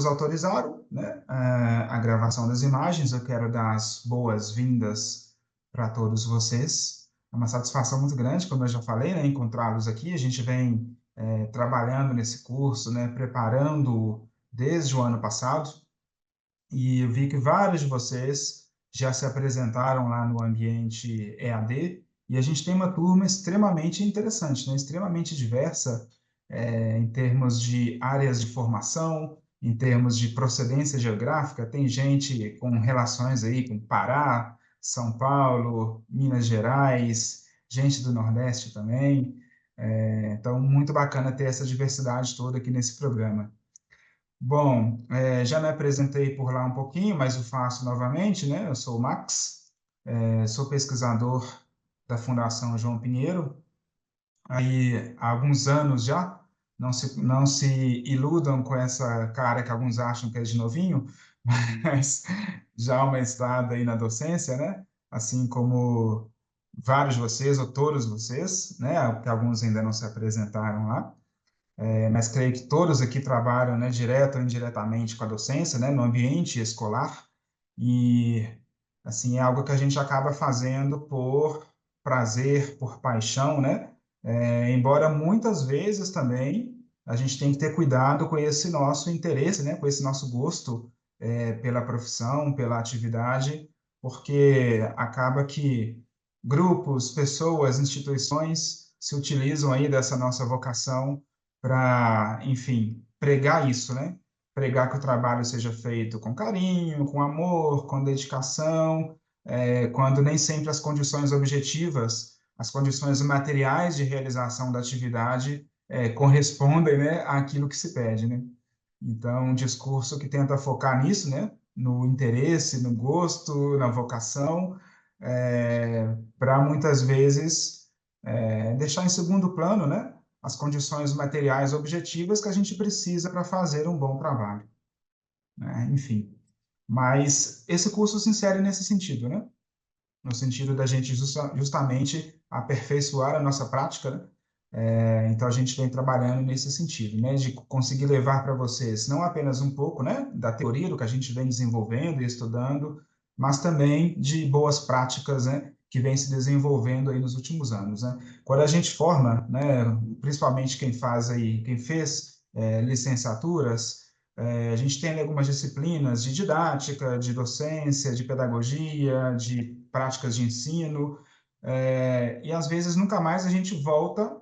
autorizaram, né, a gravação das imagens. Eu quero dar as boas-vindas para todos vocês. É uma satisfação muito grande, como eu já falei, né, encontrá-los aqui. A gente vem trabalhando nesse curso, né, preparando desde o ano passado, e eu vi que vários de vocês já se apresentaram lá no ambiente EAD, e a gente tem uma turma extremamente interessante, né, extremamente diversa, em termos de áreas de formação, em termos de procedência geográfica. Tem gente com relações aí com Pará, São Paulo, Minas Gerais, gente do Nordeste também. Então, muito bacana ter essa diversidade toda aqui nesse programa. Bom, já me apresentei por lá um pouquinho, mas eu faço novamente, né? Eu sou o Max, sou pesquisador da Fundação João Pinheiro, aí há alguns anos já. Não se iludam com essa cara que alguns acham que é de novinho, mas já há uma estrada aí na docência, né? Assim como vários de vocês, ou todos vocês, né? Que alguns ainda não se apresentaram lá. Mas creio que todos aqui trabalham, né, direto ou indiretamente com a docência, né, no ambiente escolar, e assim é algo que a gente acaba fazendo por prazer, por paixão, né? Embora muitas vezes também a gente tem que ter cuidado com esse nosso interesse, né, com esse nosso gosto pela profissão, pela atividade, porque acaba que grupos, pessoas, instituições se utilizam aí dessa nossa vocação para, enfim, pregar isso, né? Pregar que o trabalho seja feito com carinho, com amor, com dedicação, quando nem sempre as condições objetivas, as condições materiais de realização da atividade correspondem, né, àquilo que se pede, né? Então, um discurso que tenta focar nisso, né, no interesse, no gosto, na vocação, para muitas vezes deixar em segundo plano, né, as condições materiais objetivas que a gente precisa para fazer um bom trabalho, né? Enfim, mas esse curso se insere nesse sentido, né? No sentido da gente justamente aperfeiçoar a nossa prática, né? Então a gente vem trabalhando nesse sentido, né? De conseguir levar para vocês não apenas um pouco, né, da teoria do que a gente vem desenvolvendo e estudando, mas também de boas práticas, né, que vem se desenvolvendo aí nos últimos anos, né? Quando a gente forma, né, principalmente quem faz aí, quem fez licenciaturas, a gente tem algumas disciplinas de didática, de docência, de pedagogia, de práticas de ensino, e às vezes nunca mais a gente volta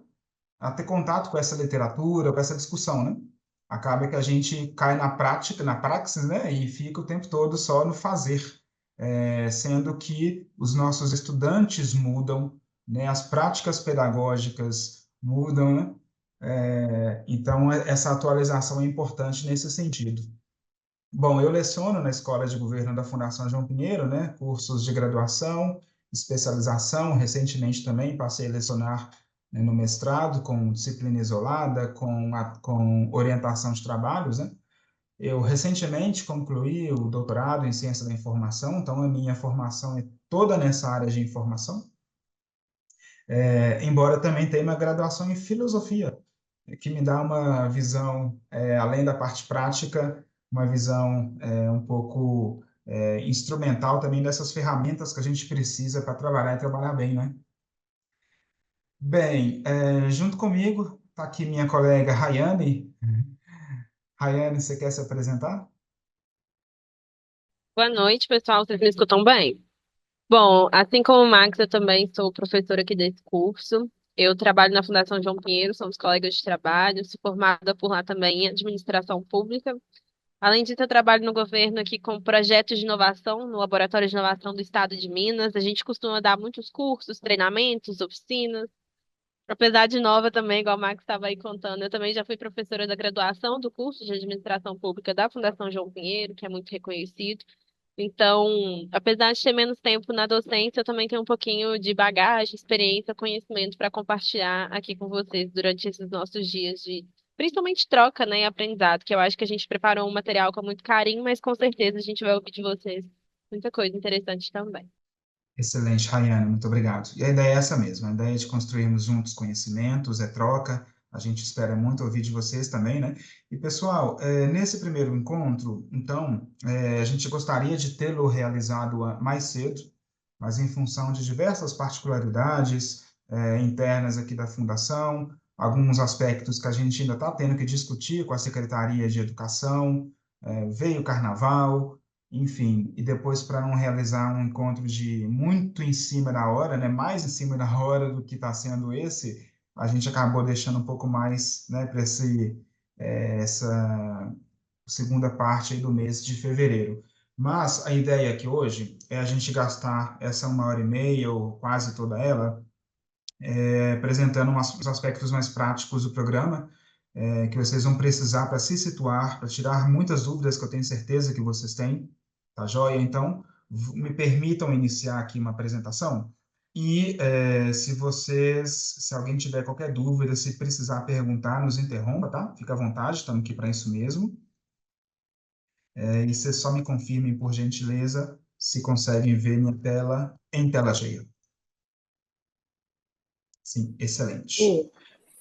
a ter contato com essa literatura, com essa discussão, né? Acaba que a gente cai na prática, na praxis, né? E fica o tempo todo só no fazer, sendo que os nossos estudantes mudam, né? As práticas pedagógicas mudam, né? Então, essa atualização é importante nesse sentido. Bom, eu leciono na Escola de Governo da Fundação João Pinheiro, né? Cursos de graduação, especialização. Recentemente também passei a lecionar, né, no mestrado, com disciplina isolada, com orientação de trabalhos, né? Eu recentemente concluí o doutorado em Ciência da Informação, então a minha formação é toda nessa área de informação, embora também tenha uma graduação em Filosofia, que me dá uma visão, além da parte prática, uma visão um pouco instrumental também dessas ferramentas que a gente precisa para trabalhar e trabalhar bem, né? Bem, junto comigo está aqui minha colega Rayane. Rayane, você quer se apresentar? Boa noite, pessoal. Vocês me escutam bem? Bom, assim como o Max, eu também sou professora aqui desse curso. Eu trabalho na Fundação João Pinheiro, somos colegas de trabalho, sou formada por lá também em administração pública. Além disso, eu trabalho no governo aqui com projetos de inovação, no Laboratório de Inovação do Estado de Minas. A gente costuma dar muitos cursos, treinamentos, oficinas. Apesar de nova também, igual o Max estava aí contando, eu também já fui professora da graduação do curso de administração pública da Fundação João Pinheiro, que é muito reconhecido. Então, apesar de ter menos tempo na docência, eu também tenho um pouquinho de bagagem, experiência, conhecimento para compartilhar aqui com vocês durante esses nossos dias de, principalmente troca, né, e aprendizado, que eu acho que a gente preparou um material com muito carinho, mas com certeza a gente vai ouvir de vocês muita coisa interessante também. Excelente, Rayane, muito obrigado. E a ideia é essa mesmo, a ideia é de construirmos juntos conhecimentos, é troca. A gente espera muito ouvir de vocês também, né? E, pessoal, nesse primeiro encontro, então, a gente gostaria de tê-lo realizado mais cedo, mas em função de diversas particularidades, internas aqui da Fundação, alguns aspectos que a gente ainda está tendo que discutir com a Secretaria de Educação, veio o Carnaval, enfim, e depois para não realizar um encontro de muito em cima da hora, né, mais em cima da hora do que está sendo esse, a gente acabou deixando um pouco mais, né, para essa segunda parte aí do mês de fevereiro. Mas a ideia aqui hoje é a gente gastar essa 1 hora e meia ou quase toda ela apresentando os aspectos mais práticos do programa, que vocês vão precisar para se situar, para tirar muitas dúvidas que eu tenho certeza que vocês têm, tá joia? Então, me permitam iniciar aqui uma apresentação e se alguém tiver qualquer dúvida, se precisar perguntar, nos interrompa, tá? Fica à vontade, estamos aqui para isso mesmo. E vocês só me confirmem, por gentileza, se conseguem ver minha tela em tela cheia. Sim, excelente.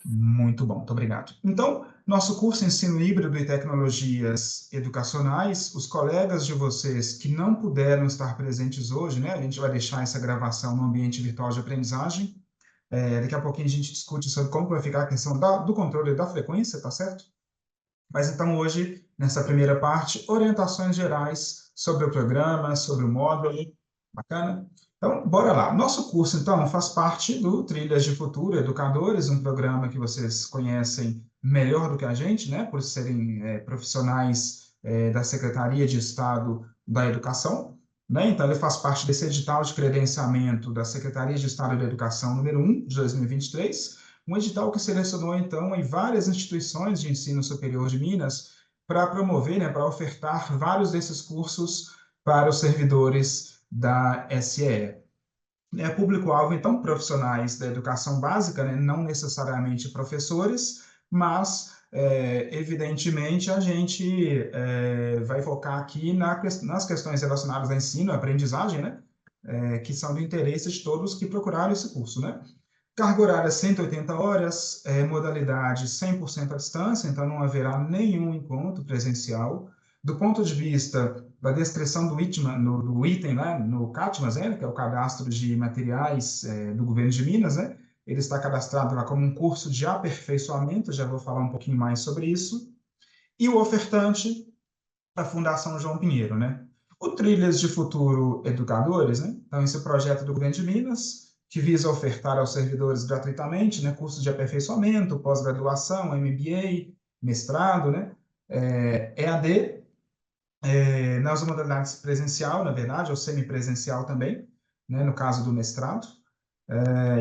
Muito bom, muito obrigado. Então, nosso curso Ensino Híbrido e Tecnologias Educacionais, os colegas de vocês que não puderam estar presentes hoje, né? A gente vai deixar essa gravação no ambiente virtual de aprendizagem. Daqui a pouquinho a gente discute sobre como vai ficar a questão do controle da frequência, tá certo? Mas então hoje, nessa primeira parte, orientações gerais sobre o programa, sobre o módulo. Bacana? Então, bora lá. Nosso curso, então, faz parte do Trilhas de Futuro Educadores, um programa que vocês conhecem melhor do que a gente, né? Por serem profissionais da Secretaria de Estado da Educação, né? Então, ele faz parte desse edital de credenciamento da Secretaria de Estado da Educação número 1 de 2023, um edital que selecionou, então, em várias instituições de ensino superior de Minas para promover, né, para ofertar vários desses cursos para os servidores da SEE. Público-alvo, então, profissionais da educação básica, né, não necessariamente professores, mas, evidentemente, a gente vai focar aqui nas questões relacionadas a ensino, aprendizagem, né, que são do interesse de todos que procuraram esse curso, né? Carga horária 180 horas, modalidade 100% à distância, então não haverá nenhum encontro presencial. Do ponto de vista da descrição do item, né, no CATMAS, que é o Cadastro de Materiais do Governo de Minas, né, ele está cadastrado lá como um curso de aperfeiçoamento, já vou falar um pouquinho mais sobre isso. E o ofertante, a Fundação João Pinheiro, né? O Trilhas de Futuro Educadores, né? Então, esse projeto do Governo de Minas, que visa ofertar aos servidores gratuitamente, né, cursos de aperfeiçoamento, pós-graduação, MBA, mestrado, né, EAD, nas modalidades presencial, na verdade, ou semipresencial também, né, no caso do mestrado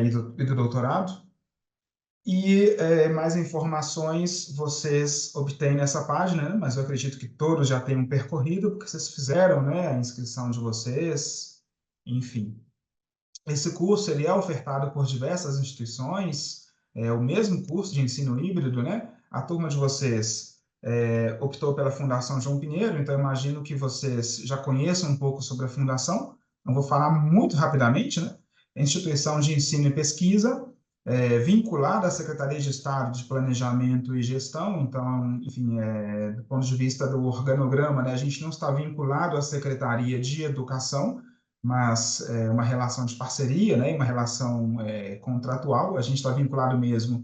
e do doutorado. E mais informações vocês obtêm nessa página, né? Mas eu acredito que todos já tenham percorrido, porque vocês fizeram, né, a inscrição de vocês, enfim. Esse curso ele é ofertado por diversas instituições, o mesmo curso de ensino híbrido, né? A turma de vocês optou pela Fundação João Pinheiro, então imagino que vocês já conheçam um pouco sobre a Fundação. Não vou falar muito rapidamente, né? É instituição de ensino e pesquisa, vinculada à Secretaria de Estado de Planejamento e Gestão, então, enfim, do ponto de vista do organograma, né, a gente não está vinculado à Secretaria de Educação, mas uma relação de parceria, né, uma relação contratual, a gente está vinculado mesmo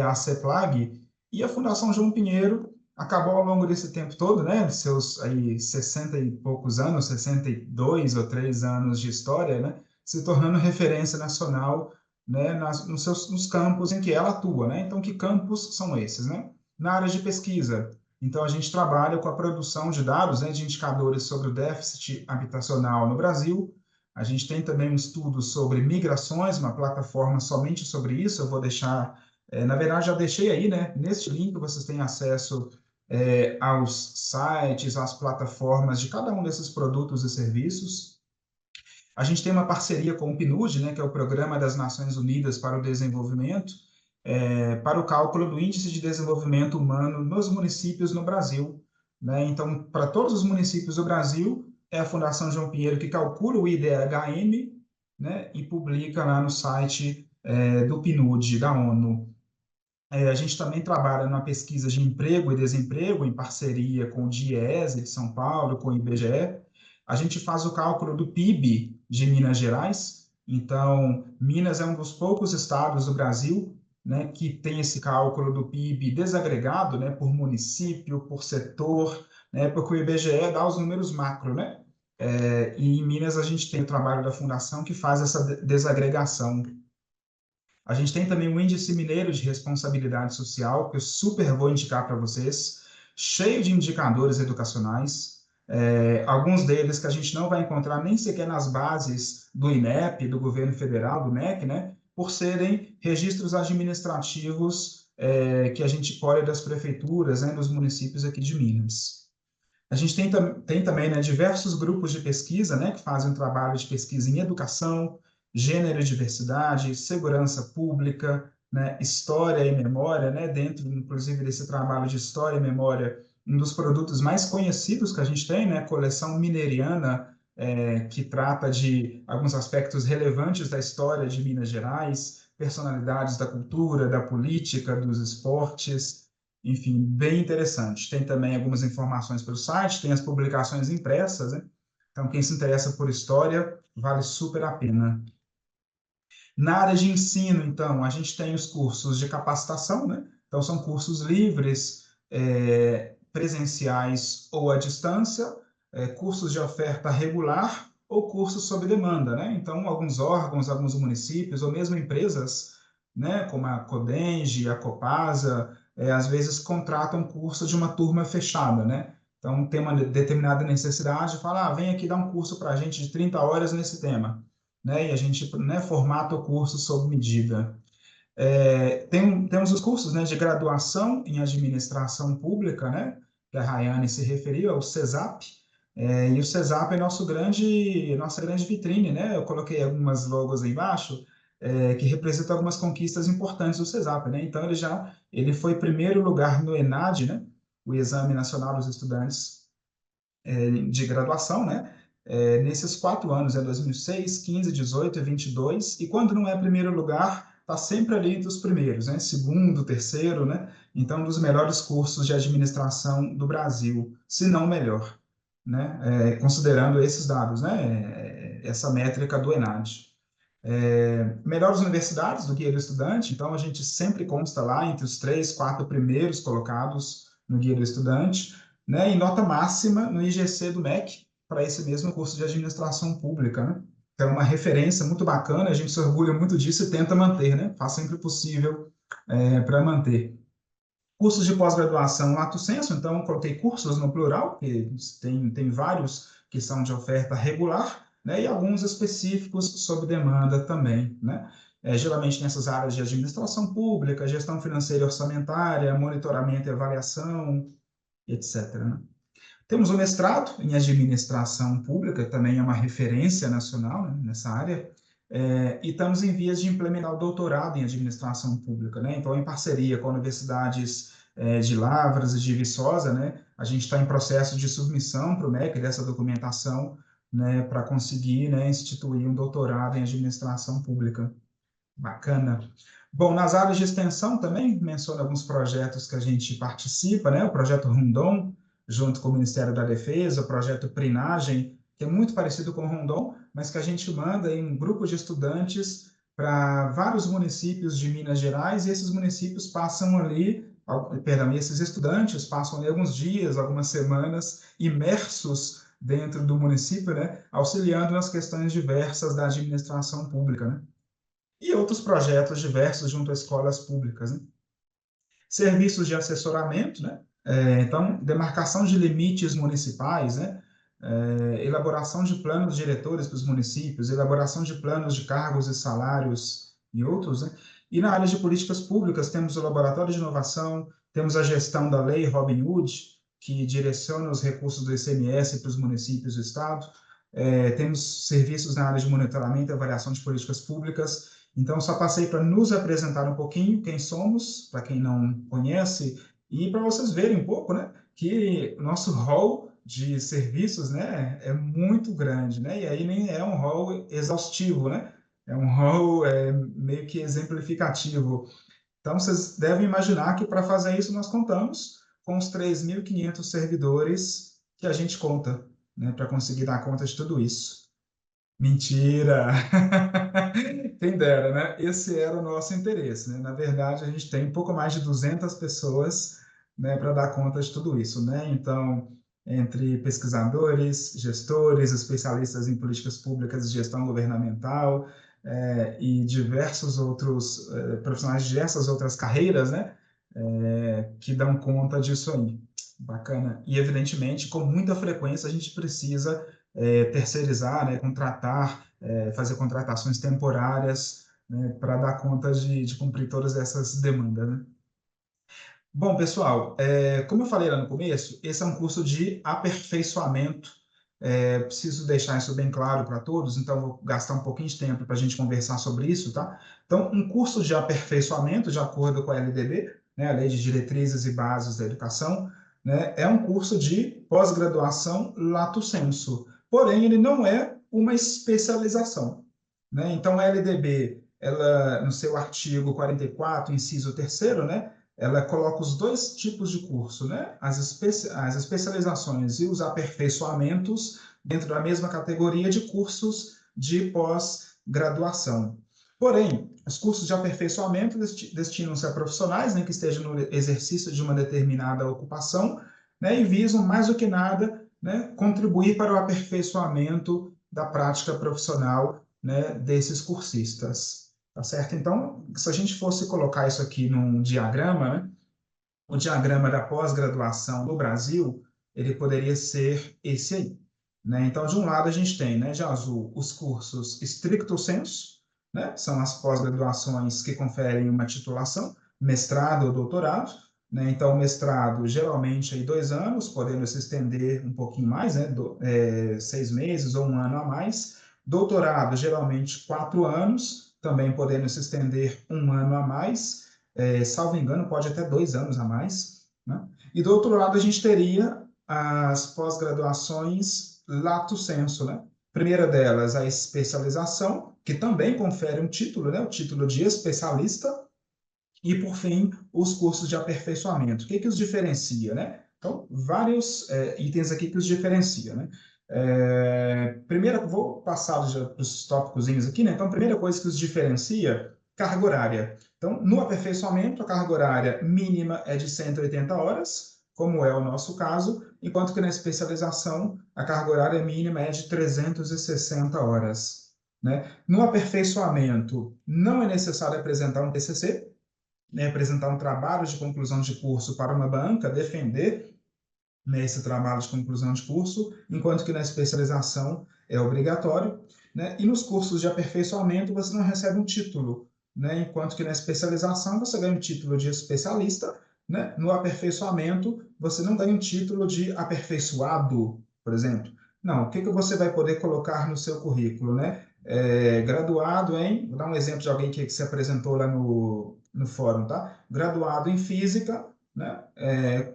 à CEPLAG, e a Fundação João Pinheiro acabou ao longo desse tempo todo, né, de seus aí 60 e poucos anos, 62 ou 3 anos de história, né, se tornando referência nacional, né, nos campos em que ela atua, né? Então, que campos são esses, né? Na área de pesquisa, então a gente trabalha com a produção de dados, né, de indicadores sobre o déficit habitacional no Brasil. A gente tem também um estudo sobre migrações, uma plataforma somente sobre isso. Eu vou deixar, na verdade, já deixei aí, né? Neste link vocês têm acesso aos sites, às plataformas de cada um desses produtos e serviços. A gente tem uma parceria com o PNUD, né, que é o Programa das Nações Unidas para o Desenvolvimento, para o cálculo do Índice de Desenvolvimento Humano nos municípios no Brasil, né? Então, para todos os municípios do Brasil, é a Fundação João Pinheiro que calcula o IDHM, né, e publica lá no site do PNUD, da ONU. A gente também trabalha na pesquisa de emprego e desemprego, em parceria com o DIEESE de São Paulo, com o IBGE. A gente faz o cálculo do PIB de Minas Gerais. Então, Minas é um dos poucos estados do Brasil, né, que tem esse cálculo do PIB desagregado, né, por município, por setor, né, porque o IBGE dá os números macro, né? E em Minas a gente tem o trabalho da Fundação que faz essa desagregação. A gente tem também o Índice Mineiro de Responsabilidade Social, que eu super vou indicar para vocês, cheio de indicadores educacionais, alguns deles que a gente não vai encontrar nem sequer nas bases do INEP, do governo federal, do MEC, né, por serem registros administrativos que a gente colhe das prefeituras, né, dos municípios aqui de Minas. A gente tem também, né, diversos grupos de pesquisa, né, que fazem um trabalho de pesquisa em educação, gênero e diversidade, segurança pública, né, história e memória, né, dentro, inclusive, desse trabalho de história e memória, um dos produtos mais conhecidos que a gente tem, né, a coleção Mineriana, que trata de alguns aspectos relevantes da história de Minas Gerais, personalidades da cultura, da política, dos esportes, enfim, bem interessante. Tem também algumas informações pelo site, tem as publicações impressas, né? Então, quem se interessa por história, vale super a pena. Na área de ensino, então, a gente tem os cursos de capacitação, né? Então, são cursos livres, presenciais ou à distância, cursos de oferta regular ou cursos sob demanda, né? Então, alguns órgãos, alguns municípios ou mesmo empresas, né, como a Codenge, a Copasa, às vezes contratam curso de uma turma fechada, né? Então, tem uma determinada necessidade, fala, vem aqui dar um curso para a gente de 30 horas nesse tema, né? E a gente, né, formata o curso sob medida. Temos os cursos, né, de graduação em administração pública, né, que a Rayane se referiu, é o CESAP, e o CESAP é nossa grande vitrine, né? Eu coloquei algumas logos aí embaixo, que representam algumas conquistas importantes do CESAP, né? Então, ele foi primeiro lugar no ENAD, né, o Exame Nacional dos Estudantes de graduação, né? Nesses 4 anos, 2006, 15, 18 e 22, e quando não é primeiro lugar, está sempre ali entre os primeiros, né? Segundo, terceiro, né? Então, um dos melhores cursos de administração do Brasil, se não o melhor, né? Considerando esses dados, né? Essa métrica do ENAD. Melhores universidades do Guia do Estudante, então a gente sempre consta lá entre os 3, 4 primeiros colocados no Guia do Estudante, né? E nota máxima no IGC do MEC para esse mesmo curso de administração pública, né? Então, é uma referência muito bacana, a gente se orgulha muito disso e tenta manter, né? Faz sempre o possível para manter. Cursos de pós-graduação lato sensu, então coloquei cursos no plural, porque tem vários que são de oferta regular, né, e alguns específicos sob demanda também, né? Geralmente nessas áreas de administração pública, gestão financeira e orçamentária, monitoramento e avaliação, etc., né? Temos o mestrado em administração pública, também é uma referência nacional, né, nessa área, e estamos em vias de implementar o doutorado em administração pública, né? Então, em parceria com universidades de Lavras e de Viçosa, né, a gente está em processo de submissão para o MEC dessa documentação, né, para conseguir, né, instituir um doutorado em administração pública. Bacana. Bom, nas áreas de extensão também menciono alguns projetos que a gente participa, né? O projeto Rondon, junto com o Ministério da Defesa, o projeto Prinagem, que é muito parecido com o Rondon, mas que a gente manda em um grupo de estudantes para vários municípios de Minas Gerais, e esses municípios passam ali, perdão, esses estudantes passam ali alguns dias, algumas semanas, imersos dentro do município, né? Auxiliando nas questões diversas da administração pública, né? E outros projetos diversos junto a escolas públicas, né? Serviços de assessoramento, né? Então, demarcação de limites municipais, né? Elaboração de planos diretores para os municípios, elaboração de planos de cargos e salários e outros, né? E na área de políticas públicas, temos o Laboratório de Inovação, temos a gestão da Lei Robin Hood, que direciona os recursos do ICMS para os municípios do Estado, temos serviços na área de monitoramento e avaliação de políticas públicas. Então, só passei para nos apresentar um pouquinho quem somos, para quem não conhece, e para vocês verem um pouco, né, que o nosso rol de serviços, né, é muito grande, né, e aí nem é um rol exaustivo, né, é um rol meio que exemplificativo. Então, vocês devem imaginar que para fazer isso nós contamos com os 3.500 servidores que a gente conta, né, para conseguir dar conta de tudo isso. Mentira! Quem dera, né? Esse era o nosso interesse, né? Na verdade, a gente tem um pouco mais de 200 pessoas, né, para dar conta de tudo isso, né? Então, entre pesquisadores, gestores, especialistas em políticas públicas e gestão governamental, e diversos outros profissionais de diversas outras carreiras, né? Que dão conta disso aí. Bacana. E, evidentemente, com muita frequência, a gente precisa terceirizar, né, contratar, fazer contratações temporárias, né, para dar conta de cumprir todas essas demandas, né? Bom, pessoal, como eu falei lá no começo, esse é um curso de aperfeiçoamento. Preciso deixar isso bem claro para todos, então vou gastar um pouquinho de tempo para a gente conversar sobre isso, tá? Então, um curso de aperfeiçoamento, de acordo com a LDB, né, a Lei de Diretrizes e Bases da Educação, né, é um curso de pós-graduação lato sensu, porém ele não é uma especialização, né? Então, a LDB, ela, no seu artigo 44, inciso 3º, né, ela coloca os dois tipos de curso, né? As especializações e os aperfeiçoamentos dentro da mesma categoria de cursos de pós-graduação. Porém, os cursos de aperfeiçoamento destinam-se a profissionais, né, que estejam no exercício de uma determinada ocupação, né, e visam, mais do que nada, né, contribuir para o aperfeiçoamento da prática profissional, né, desses cursistas. Tá certo? Então, se a gente fosse colocar isso aqui num diagrama, né? O diagrama da pós-graduação no Brasil, ele poderia ser esse aí, né? Então, de um lado a gente tem, né, de azul, os cursos stricto sensu, né? São as pós-graduações que conferem uma titulação, mestrado ou doutorado, né? Então, mestrado geralmente aí 2 anos, podendo se estender um pouquinho mais, né? 6 meses ou 1 ano a mais. Doutorado geralmente 4 anos, também podendo se estender 1 ano a mais. Salvo engano, pode até 2 anos a mais, né? E do outro lado, a gente teria as pós-graduações lato sensu, né? Primeira delas, a especialização, que também confere um título, né? O título de especialista, e, por fim, os cursos de aperfeiçoamento. O que os diferencia, né? Então, vários itens aqui que os diferencia, né? Primeiro, vou passar os tópicos aqui, né? Então, a primeira coisa que os diferencia, carga horária. Então, no aperfeiçoamento, a carga horária mínima é de 180 horas, como é o nosso caso, enquanto que na especialização, a carga horária mínima é de 360 horas, né? No aperfeiçoamento, não é necessário apresentar um TCC, né, apresentar um trabalho de conclusão de curso para uma banca, defender, né, esse trabalho de conclusão de curso, enquanto que na especialização é obrigatório, né? E nos cursos de aperfeiçoamento você não recebe um título, né? Enquanto que na especialização você ganha um título de especialista, né? No aperfeiçoamento você não ganha um título de aperfeiçoado, por exemplo. Não, o que você vai poder colocar no seu currículo, né? Graduado em, vou dar um exemplo de alguém que se apresentou lá no fórum, tá? Graduado em física, né?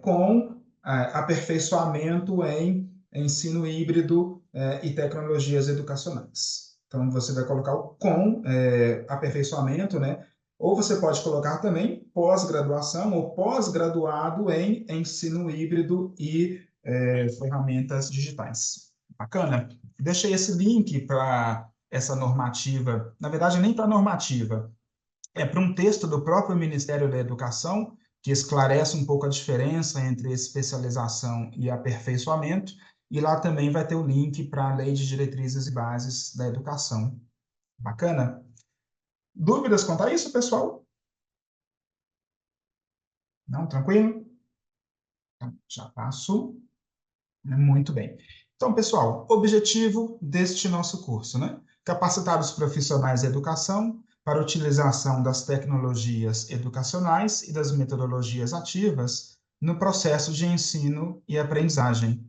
Com aperfeiçoamento em ensino híbrido e tecnologias educacionais. Então, você vai colocar o com aperfeiçoamento, né? Ou você pode colocar também pós-graduação ou pós-graduado em ensino híbrido e ferramentas digitais. Bacana? Deixei esse link para essa normativa, na verdade, nem para a normativa, para um texto do próprio Ministério da Educação, que esclarece um pouco a diferença entre especialização e aperfeiçoamento, e lá também vai ter o link para a Lei de Diretrizes e Bases da Educação. Bacana? Dúvidas quanto a isso, pessoal? Não? Tranquilo? Então, já passo. Muito bem. Então, pessoal, objetivo deste nosso curso, né? Capacitar os profissionais da educação para a utilização das tecnologias educacionais e das metodologias ativas no processo de ensino e aprendizagem,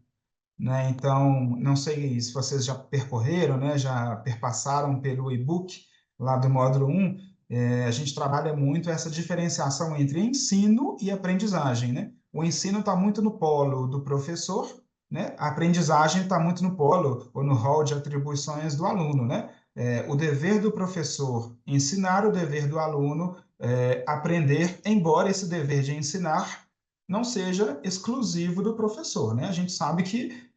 né? Então, não sei se vocês já percorreram, né? Já perpassaram pelo e-book lá do módulo 1, a gente trabalha muito essa diferenciação entre ensino e aprendizagem, né? O ensino está muito no polo do professor, né? A aprendizagem está muito no polo ou no rol de atribuições do aluno, né? o dever do professor ensinar, o dever do aluno aprender, embora esse dever de ensinar não seja exclusivo do professor, né? A gente sabe que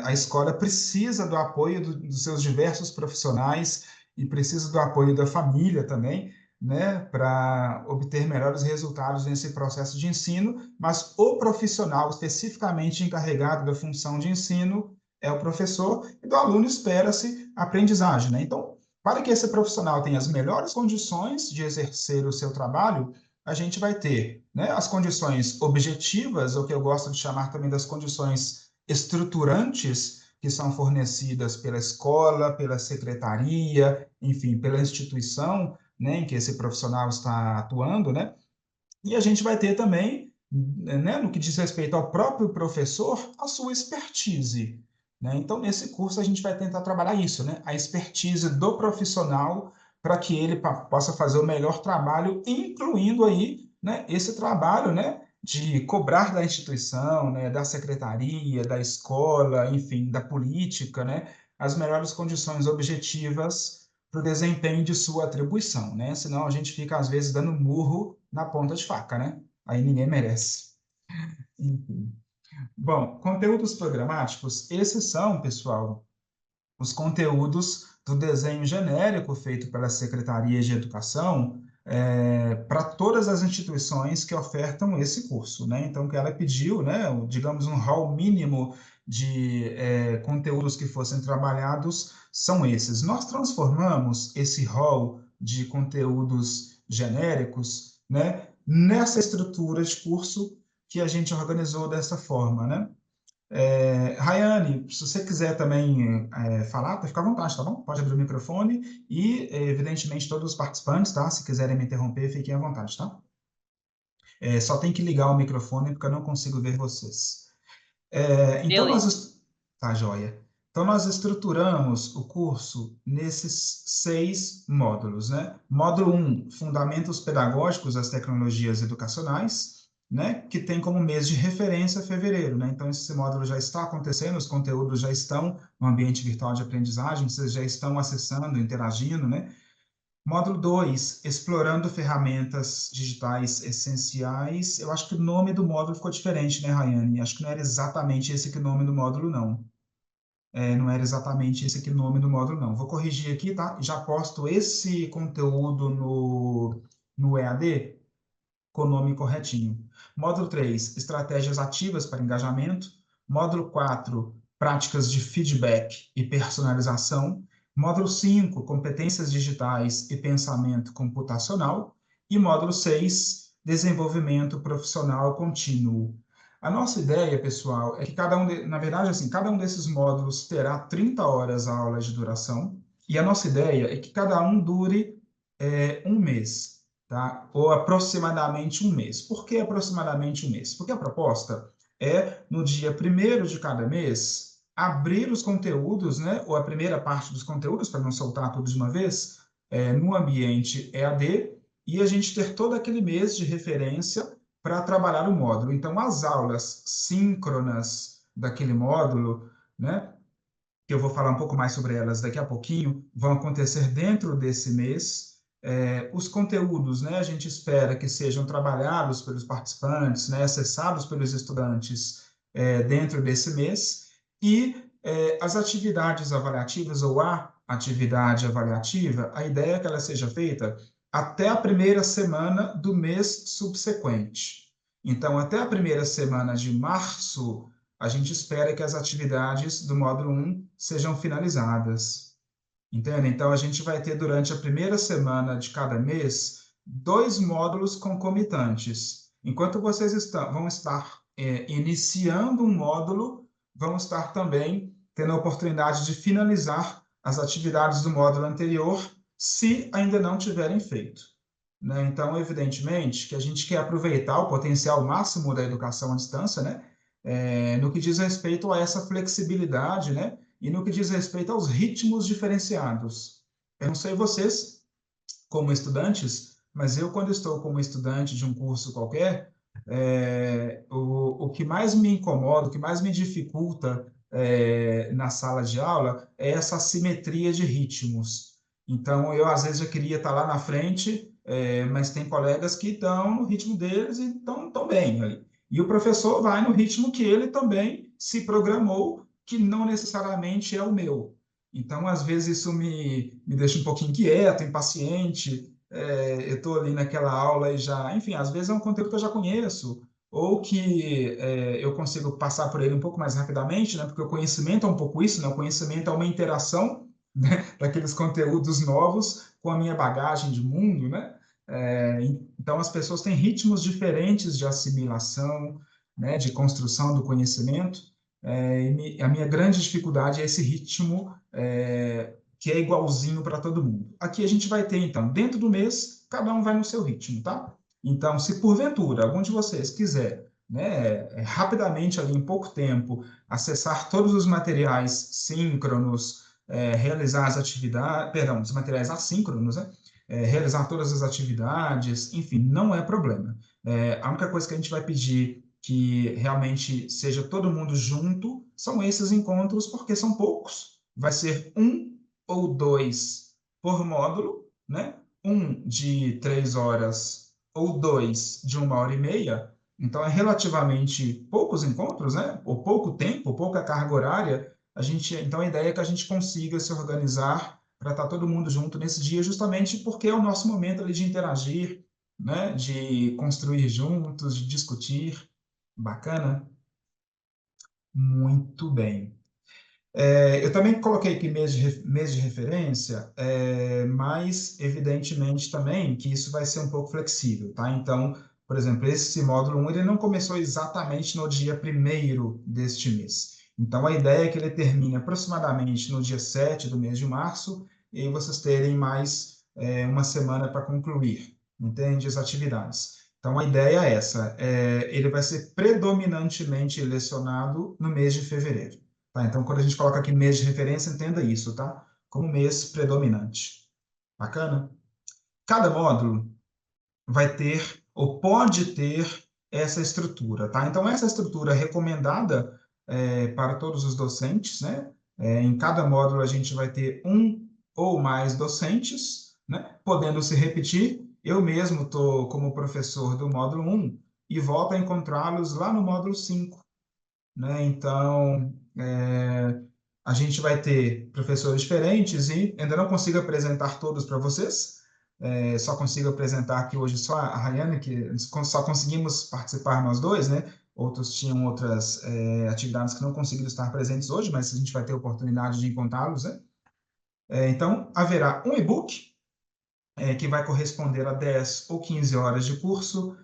a escola precisa do apoio dos seus diversos profissionais e precisa do apoio da família também, né, para obter melhores resultados nesse processo de ensino, mas o profissional especificamente encarregado da função de ensino é o professor, e do aluno espera-se aprendizagem, né? Então, para que esse profissional tenha as melhores condições de exercer o seu trabalho, a gente vai ter, né, as condições objetivas, ou que eu gosto de chamar também das condições estruturantes, que são fornecidas pela escola, pela secretaria, enfim, pela instituição, né, em que esse profissional está atuando, né? E a gente vai ter também, né, no que diz respeito ao próprio professor, a sua expertise, né? Então, nesse curso, a gente vai tentar trabalhar isso, né? A expertise do profissional para que ele possa fazer o melhor trabalho, incluindo aí, né, esse trabalho, né, de cobrar da instituição, né, da secretaria, da escola, enfim, da política, né, as melhores condições objetivas para o desempenho de sua atribuição, né? Senão a gente fica, às vezes, dando murro na ponta de faca, né? Aí ninguém merece. Enfim. Bom, conteúdos programáticos, esses são, pessoal, os conteúdos do desenho genérico feito pela Secretaria de Educação para todas as instituições que ofertam esse curso, né? Então, que ela pediu, né, digamos, um rol mínimo de conteúdos que fossem trabalhados são esses. Nós transformamos esse rol de conteúdos genéricos, né, nessa estrutura de curso que a gente organizou dessa forma, né? Rayane, se você quiser também falar, fica à vontade, tá bom? Pode abrir o microfone e, evidentemente, todos os participantes, tá? Se quiserem me interromper, fiquem à vontade, tá? Só tem que ligar o microfone porque eu não consigo ver vocês. Então, Beleza. Tá, joia. Então, nós estruturamos o curso nesses 6 módulos, né? Módulo 1, Fundamentos Pedagógicos das Tecnologias Educacionais, né? Que tem como mês de referência fevereiro, né? Então, esse módulo já está acontecendo, os conteúdos já estão no ambiente virtual de aprendizagem, vocês já estão acessando, interagindo, né? Módulo 2, Explorando Ferramentas Digitais Essenciais. Eu acho que o nome do módulo ficou diferente, né, Rayane? Acho que não era exatamente esse que é o nome do módulo, não. Não era exatamente esse aqui o nome do módulo, não. Vou corrigir aqui, tá? Já posto esse conteúdo no EAD com o nome corretinho. Módulo 3, Estratégias Ativas para Engajamento. Módulo 4, Práticas de Feedback e Personalização. Módulo 5, Competências Digitais e Pensamento Computacional. E módulo 6, Desenvolvimento Profissional Contínuo. A nossa ideia, pessoal, é que na verdade, assim, cada um desses módulos terá 30 horas a aula de duração, e a nossa ideia é que cada um dure um mês, tá? Ou aproximadamente um mês. Por que aproximadamente um mês? Porque a proposta é, no dia primeiro de cada mês, abrir os conteúdos, né? Ou a primeira parte dos conteúdos, para não soltar tudo de uma vez, no ambiente EAD, e a gente ter todo aquele mês de referência para trabalhar o módulo. Então, as aulas síncronas daquele módulo, né, que eu vou falar um pouco mais sobre elas daqui a pouquinho, vão acontecer dentro desse mês. Os conteúdos, né, a gente espera que sejam trabalhados pelos participantes, né, acessados pelos estudantes dentro desse mês, e as atividades avaliativas, ou a atividade avaliativa, a ideia é que ela seja feita até a primeira semana do mês subsequente. Então, até a primeira semana de março, a gente espera que as atividades do módulo 1 sejam finalizadas. Entende? Então, a gente vai ter, durante a primeira semana de cada mês, 2 módulos concomitantes. Enquanto vocês vão estar iniciando um módulo, vão estar também tendo a oportunidade de finalizar as atividades do módulo anterior, se ainda não tiverem feito, né? Então, evidentemente, que a gente quer aproveitar o potencial máximo da educação à distância, né? No que diz respeito a essa flexibilidade, né? E no que diz respeito aos ritmos diferenciados. Eu não sei vocês, como estudantes, mas eu, quando estou como estudante de um curso qualquer, o que mais me incomoda, o que mais me dificulta na sala de aula é essa assimetria de ritmos. Então, eu às vezes já queria estar lá na frente, mas tem colegas que estão no ritmo deles e estão bem ali. E o professor vai no ritmo que ele também se programou, que não necessariamente é o meu. Então, às vezes, isso me deixa um pouquinho inquieto, impaciente. Eu estou ali naquela aula e já, enfim, às vezes é um conteúdo que eu já conheço, ou que eu consigo passar por ele um pouco mais rapidamente, né? Porque o conhecimento é um pouco isso, né? O conhecimento é uma interação, né, daqueles conteúdos novos com a minha bagagem de mundo, né? Então, as pessoas têm ritmos diferentes de assimilação, né, de construção do conhecimento, e a minha grande dificuldade é esse ritmo que é igualzinho para todo mundo. Aqui a gente vai ter, então, dentro do mês, cada um vai no seu ritmo, tá? Então, se porventura algum de vocês quiser, né, rapidamente, ali em pouco tempo, acessar todos os materiais síncronos, realizar as atividades, perdão, os materiais assíncronos, né? Realizar todas as atividades, enfim, não é problema. A única coisa que a gente vai pedir que realmente seja todo mundo junto são esses encontros, porque são poucos. Vai ser um ou dois por módulo, né? Um de 3 horas ou dois de 1 hora e meia. Então, é relativamente poucos encontros, né? Ou pouco tempo, pouca carga horária. Então, a ideia é que a gente consiga se organizar para estar todo mundo junto nesse dia, justamente porque é o nosso momento ali de interagir, né? De construir juntos, de discutir. Bacana? Muito bem. Eu também coloquei aqui mês de referência, mas evidentemente também que isso vai ser um pouco flexível, tá? Então, por exemplo, esse módulo 1 ele não começou exatamente no dia 1º deste mês. Então, a ideia é que ele termine aproximadamente no dia 7 do mês de março e vocês terem mais uma semana para concluir, entende? As atividades. Então, a ideia é essa. Ele vai ser predominantemente lecionado no mês de fevereiro. Tá? Então, quando a gente coloca aqui mês de referência, entenda isso, tá? Como mês predominante. Bacana? Cada módulo vai ter, ou pode ter, essa estrutura, tá? Então, essa estrutura é recomendada para todos os docentes, né? Em cada módulo, a gente vai ter um ou mais docentes, né? Podendo se repetir. Eu mesmo estou como professor do módulo 1 e volto a encontrá-los lá no módulo 5, né? Então, a gente vai ter professores diferentes e ainda não consigo apresentar todos para vocês. Só consigo apresentar aqui hoje só a Rayane, que só conseguimos participar nós dois, né? Outros tinham outras atividades que não conseguiram estar presentes hoje, mas a gente vai ter oportunidade de encontrá-los, né? Então, haverá um e-book que vai corresponder a 10 ou 15 horas de curso,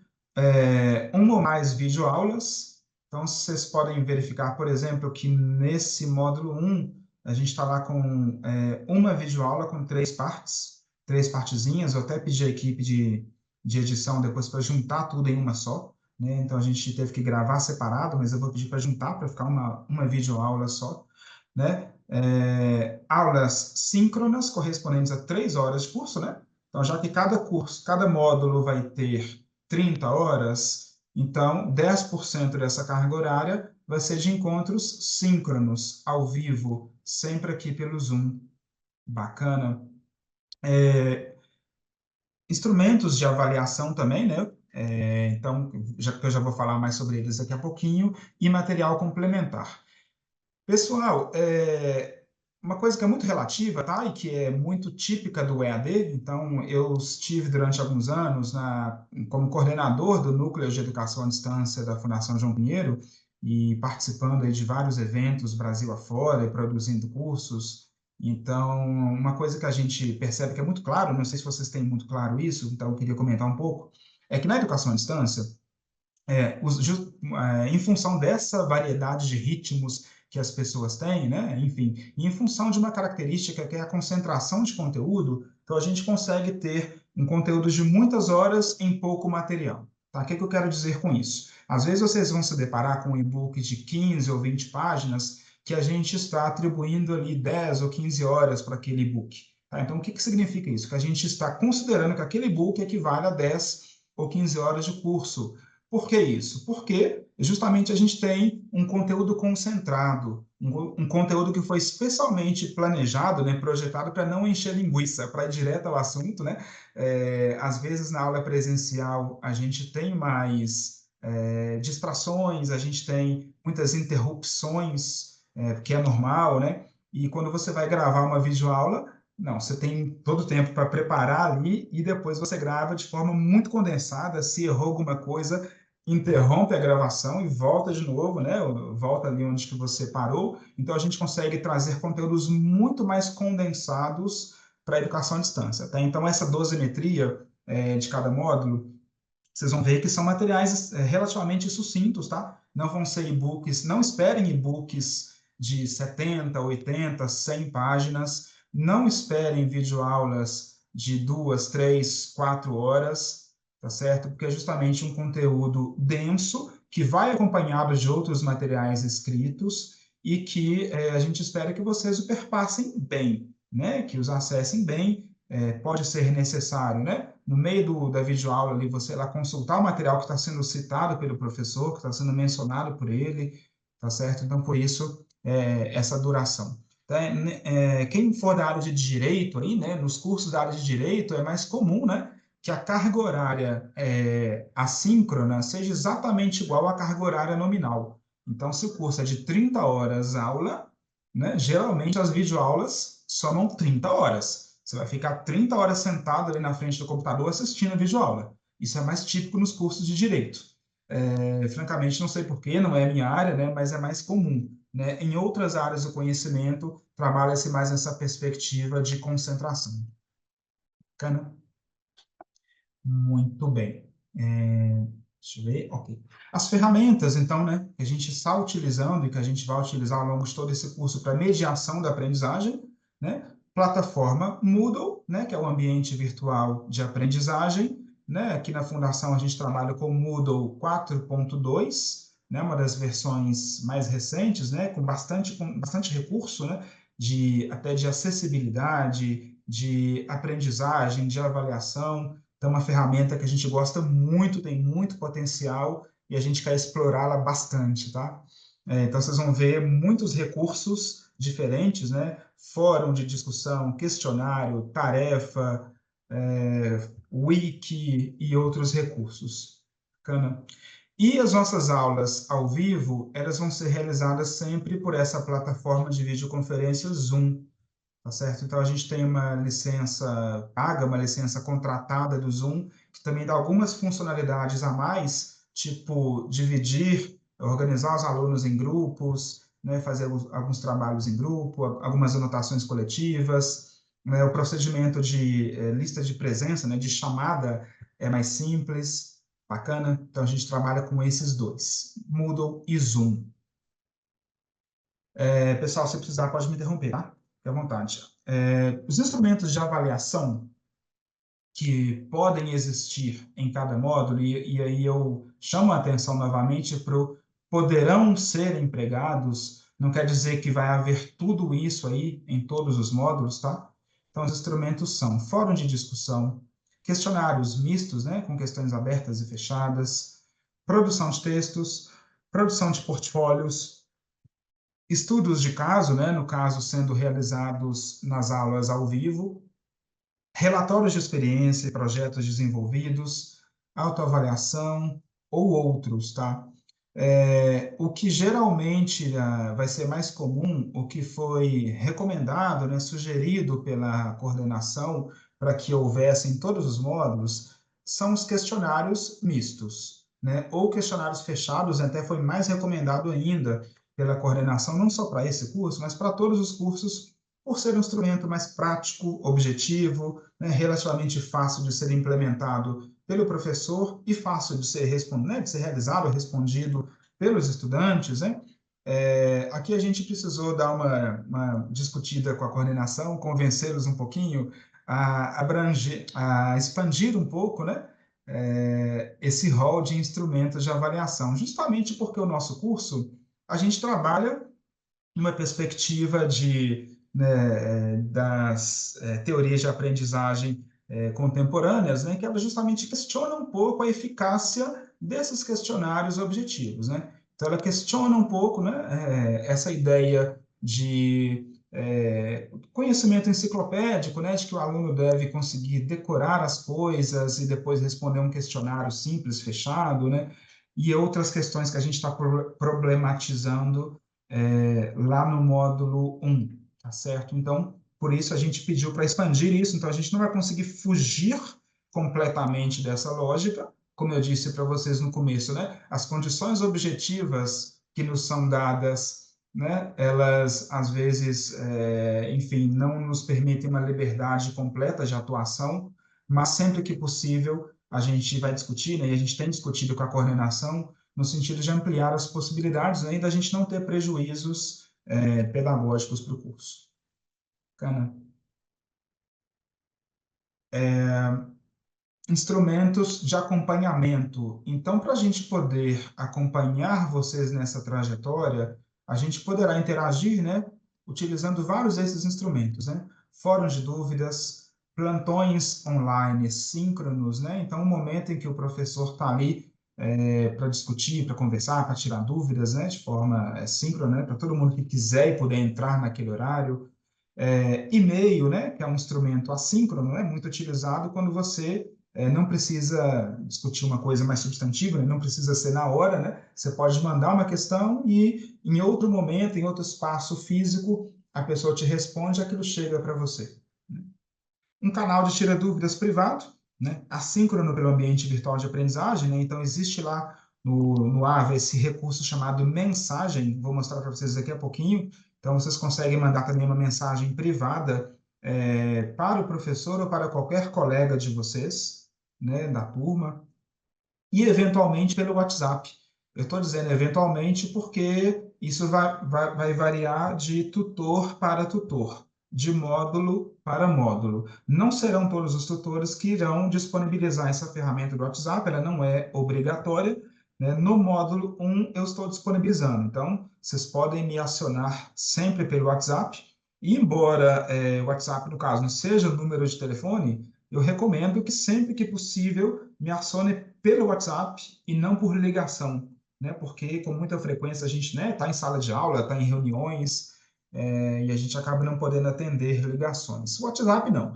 uma ou mais videoaulas. Então, vocês podem verificar, por exemplo, que nesse módulo 1, a gente está lá com uma videoaula com 3 partes, 3 partezinhas. Eu até pedi à equipe de edição depois para juntar tudo em uma só, né? Então, a gente teve que gravar separado, mas eu vou pedir para juntar, para ficar uma videoaula só, né? Aulas síncronas correspondentes a 3 horas de curso, né? Então, já que cada curso, cada módulo vai ter 30 horas, então 10% dessa carga horária vai ser de encontros síncronos, ao vivo, sempre aqui pelo Zoom. Bacana. Instrumentos de avaliação também, né? Então, eu já vou falar mais sobre eles daqui a pouquinho, e material complementar. Pessoal, uma coisa que é muito relativa, tá? E que é muito típica do EAD. Então, eu estive durante alguns anos como coordenador do Núcleo de Educação à Distância da Fundação João Pinheiro e participando aí de vários eventos Brasil afora e produzindo cursos. Então, uma coisa que a gente percebe que é muito claro, não sei se vocês têm muito claro isso, então eu queria comentar um pouco, é que na educação à distância, em função dessa variedade de ritmos que as pessoas têm, né? Enfim, e em função de uma característica que é a concentração de conteúdo, então a gente consegue ter um conteúdo de muitas horas em pouco material. Tá? O que eu quero dizer com isso? Às vezes vocês vão se deparar com um e-book de 15 ou 20 páginas que a gente está atribuindo ali 10 ou 15 horas para aquele e-book. Tá? Então, o que significa isso? Que a gente está considerando que aquele e-book equivale a 10 ou 15 horas de curso. Por que isso? Porque justamente a gente tem um conteúdo concentrado, um conteúdo que foi especialmente planejado, né, projetado para não encher linguiça, para ir direto ao assunto, né? Às vezes na aula presencial a gente tem mais distrações, a gente tem muitas interrupções, que é normal, né? E quando você vai gravar uma videoaula, não, você tem todo o tempo para preparar ali e depois você grava de forma muito condensada. Se errou alguma coisa, interrompe a gravação e volta de novo, né? Volta ali onde que você parou. Então a gente consegue trazer conteúdos muito mais condensados para a educação à distância, tá? Então essa dosimetria de cada módulo, vocês vão ver que são materiais relativamente sucintos, tá? Não vão ser e-books, não esperem e-books de 70, 80, 100 páginas, não esperem videoaulas de 2, 3, 4 horas, tá certo? Porque é justamente um conteúdo denso, que vai acompanhado de outros materiais escritos e que a gente espera que vocês o perpassem bem, né? Que os acessem bem. Pode ser necessário, né? No meio da videoaula ali, você lá consultar o material que está sendo citado pelo professor, que está sendo mencionado por ele, tá certo? Então, por isso, essa duração. Então, quem for da área de direito aí, né, nos cursos da área de direito, é mais comum, né, que a carga horária assíncrona seja exatamente igual à carga horária nominal. Então, se o curso é de 30 horas aula, né, geralmente as videoaulas somam 30 horas. Você vai ficar 30 horas sentado ali na frente do computador assistindo a videoaula. Isso é mais típico nos cursos de direito. Francamente, não sei porquê, não é a minha área, né, mas é mais comum. Né? Em outras áreas do conhecimento, trabalha-se mais nessa perspectiva de concentração. Bacana? Muito bem. Deixa eu ver, ok. As ferramentas, então, né, que a gente está utilizando e que a gente vai utilizar ao longo de todo esse curso para mediação da aprendizagem, né? Plataforma Moodle, né, que é o ambiente virtual de aprendizagem, né? Aqui na Fundação a gente trabalha com Moodle 4.2, né, uma das versões mais recentes, né, com bastante recurso, né, até de acessibilidade, de aprendizagem, de avaliação. Então, uma ferramenta que a gente gosta muito, tem muito potencial e a gente quer explorá-la bastante, tá? Então, vocês vão ver muitos recursos diferentes, né? Fórum de discussão, questionário, tarefa, wiki e outros recursos. Bacana. E as nossas aulas ao vivo, elas vão ser realizadas sempre por essa plataforma de videoconferência Zoom. Tá certo? Então, a gente tem uma licença paga, uma licença contratada do Zoom, que também dá algumas funcionalidades a mais, tipo dividir, organizar os alunos em grupos, né, fazer alguns trabalhos em grupo, algumas anotações coletivas, né, o procedimento de lista de presença, né, de chamada é mais simples, bacana. Então, a gente trabalha com esses dois, Moodle e Zoom. Pessoal, se precisar, pode me interromper, tá? Fique à vontade. Os instrumentos de avaliação que podem existir em cada módulo, e aí eu chamo a atenção novamente para o poderão ser empregados, não quer dizer que vai haver tudo isso aí em todos os módulos, tá? Então, os instrumentos são fórum de discussão, questionários mistos, né, com questões abertas e fechadas, produção de textos, produção de portfólios, estudos de caso, né, no caso sendo realizados nas aulas ao vivo, relatórios de experiência e projetos desenvolvidos, autoavaliação ou outros, tá? O que geralmente vai ser mais comum, o que foi recomendado, né, sugerido pela coordenação para que houvesse em todos os módulos, são os questionários mistos, né? Ou questionários fechados, até foi mais recomendado ainda pela coordenação, não só para esse curso, mas para todos os cursos, por ser um instrumento mais prático, objetivo, né, relativamente fácil de ser implementado pelo professor e fácil de ser, né, de ser realizado, respondido pelos estudantes, né? Aqui a gente precisou dar uma discutida com a coordenação, convencê-los um pouquinho a expandir um pouco, né? Esse rol de instrumentos de avaliação, justamente porque o nosso curso, a gente trabalha numa perspectiva das teorias de aprendizagem contemporâneas, né, que elas justamente questionam um pouco a eficácia desses questionários objetivos, né? Então, ela questiona um pouco, né, essa ideia de conhecimento enciclopédico, né, de que o aluno deve conseguir decorar as coisas e depois responder um questionário simples, fechado, né? E outras questões que a gente está problematizando lá no módulo 1, tá certo? Então, por isso a gente pediu para expandir isso, então a gente não vai conseguir fugir completamente dessa lógica, como eu disse para vocês no começo, né? As condições objetivas que nos são dadas, né? Elas, às vezes, enfim, não nos permitem uma liberdade completa de atuação, mas sempre que possível, a gente vai discutir, né? E a gente tem discutido com a coordenação, no sentido de ampliar as possibilidades, né? E da gente não ter prejuízos pedagógicos para o curso. Bacana. Instrumentos de acompanhamento. Então, para a gente poder acompanhar vocês nessa trajetória, a gente poderá interagir, né, utilizando vários desses instrumentos, né? Fóruns de dúvidas, plantões online síncronos, né? Então, o momento em que o professor está ali para discutir, para conversar, para tirar dúvidas, né, de forma síncrona, né, para todo mundo que quiser e puder entrar naquele horário. E-mail, né, que é um instrumento assíncrono, é muito utilizado quando você não precisa discutir uma coisa mais substantiva, né? Não precisa ser na hora, né? Você pode mandar uma questão e, em outro momento, em outro espaço físico, a pessoa te responde e aquilo chega para você. Um canal de tira dúvidas privado, né? Assíncrono pelo ambiente virtual de aprendizagem, né? Então, existe lá no AVA esse recurso chamado mensagem, vou mostrar para vocês daqui a pouquinho. Então, vocês conseguem mandar também uma mensagem privada para o professor ou para qualquer colega de vocês, né, da turma, e eventualmente pelo WhatsApp. Eu estou dizendo eventualmente porque isso vai variar de tutor para tutor, de módulo para módulo. Não serão todos os tutores que irão disponibilizar essa ferramenta do WhatsApp, ela não é obrigatória, né? No módulo 1 eu estou disponibilizando, então vocês podem me acionar sempre pelo WhatsApp, e embora o WhatsApp, no caso, não seja o número de telefone, eu recomendo que sempre que possível me acione pelo WhatsApp e não por ligação, né? Porque com muita frequência a gente, né, está em sala de aula, está em reuniões, e a gente acaba não podendo atender ligações. O WhatsApp não.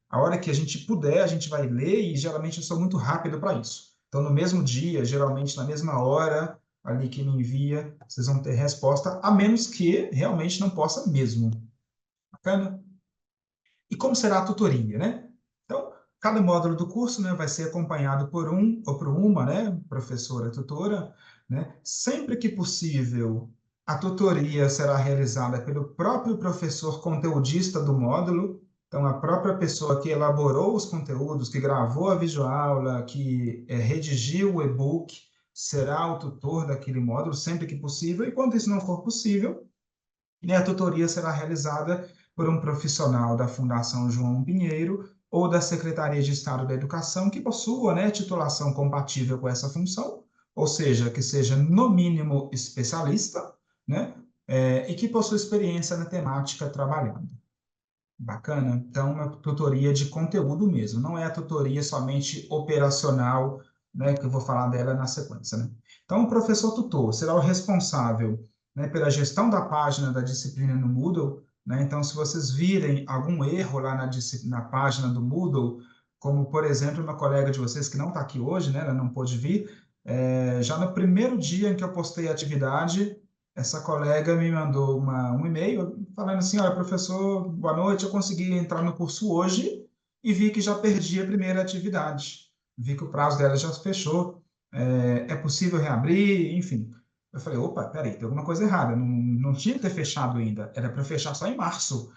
A hora que a gente puder, a gente vai ler e geralmente eu sou muito rápido para isso. Então, no mesmo dia, geralmente na mesma hora, ali que me envia, vocês vão ter resposta, a menos que realmente não possa mesmo. Bacana? E como será a tutoria, né? Então, cada módulo do curso, né, vai ser acompanhado por um ou por uma, né, professora tutora, né? Sempre que possível, a tutoria será realizada pelo próprio professor conteudista do módulo, então a própria pessoa que elaborou os conteúdos, que gravou a videoaula, que redigiu o e-book, será o tutor daquele módulo sempre que possível, e quando isso não for possível, né, a tutoria será realizada por um profissional da Fundação João Pinheiro ou da Secretaria de Estado da Educação que possua, né, titulação compatível com essa função, ou seja, que seja no mínimo especialista, né, e que possua experiência na temática trabalhada. Bacana? Então, uma tutoria de conteúdo mesmo, não é a tutoria somente operacional, né, que eu vou falar dela na sequência, né? Então, o professor tutor será o responsável, né, pela gestão da página da disciplina no Moodle, né? Então, se vocês virem algum erro lá na página do Moodle, como, por exemplo, uma colega de vocês que não está aqui hoje, né, ela não pôde vir, já no primeiro dia em que eu postei a atividade, essa colega me mandou um e-mail falando assim, olha, professor, boa noite, eu consegui entrar no curso hoje e vi que já perdi a primeira atividade. Vi que o prazo dela já fechou, é possível reabrir, enfim. Eu falei, opa, peraí, tem alguma coisa errada, não tinha que ter fechado ainda, era para fechar só em março.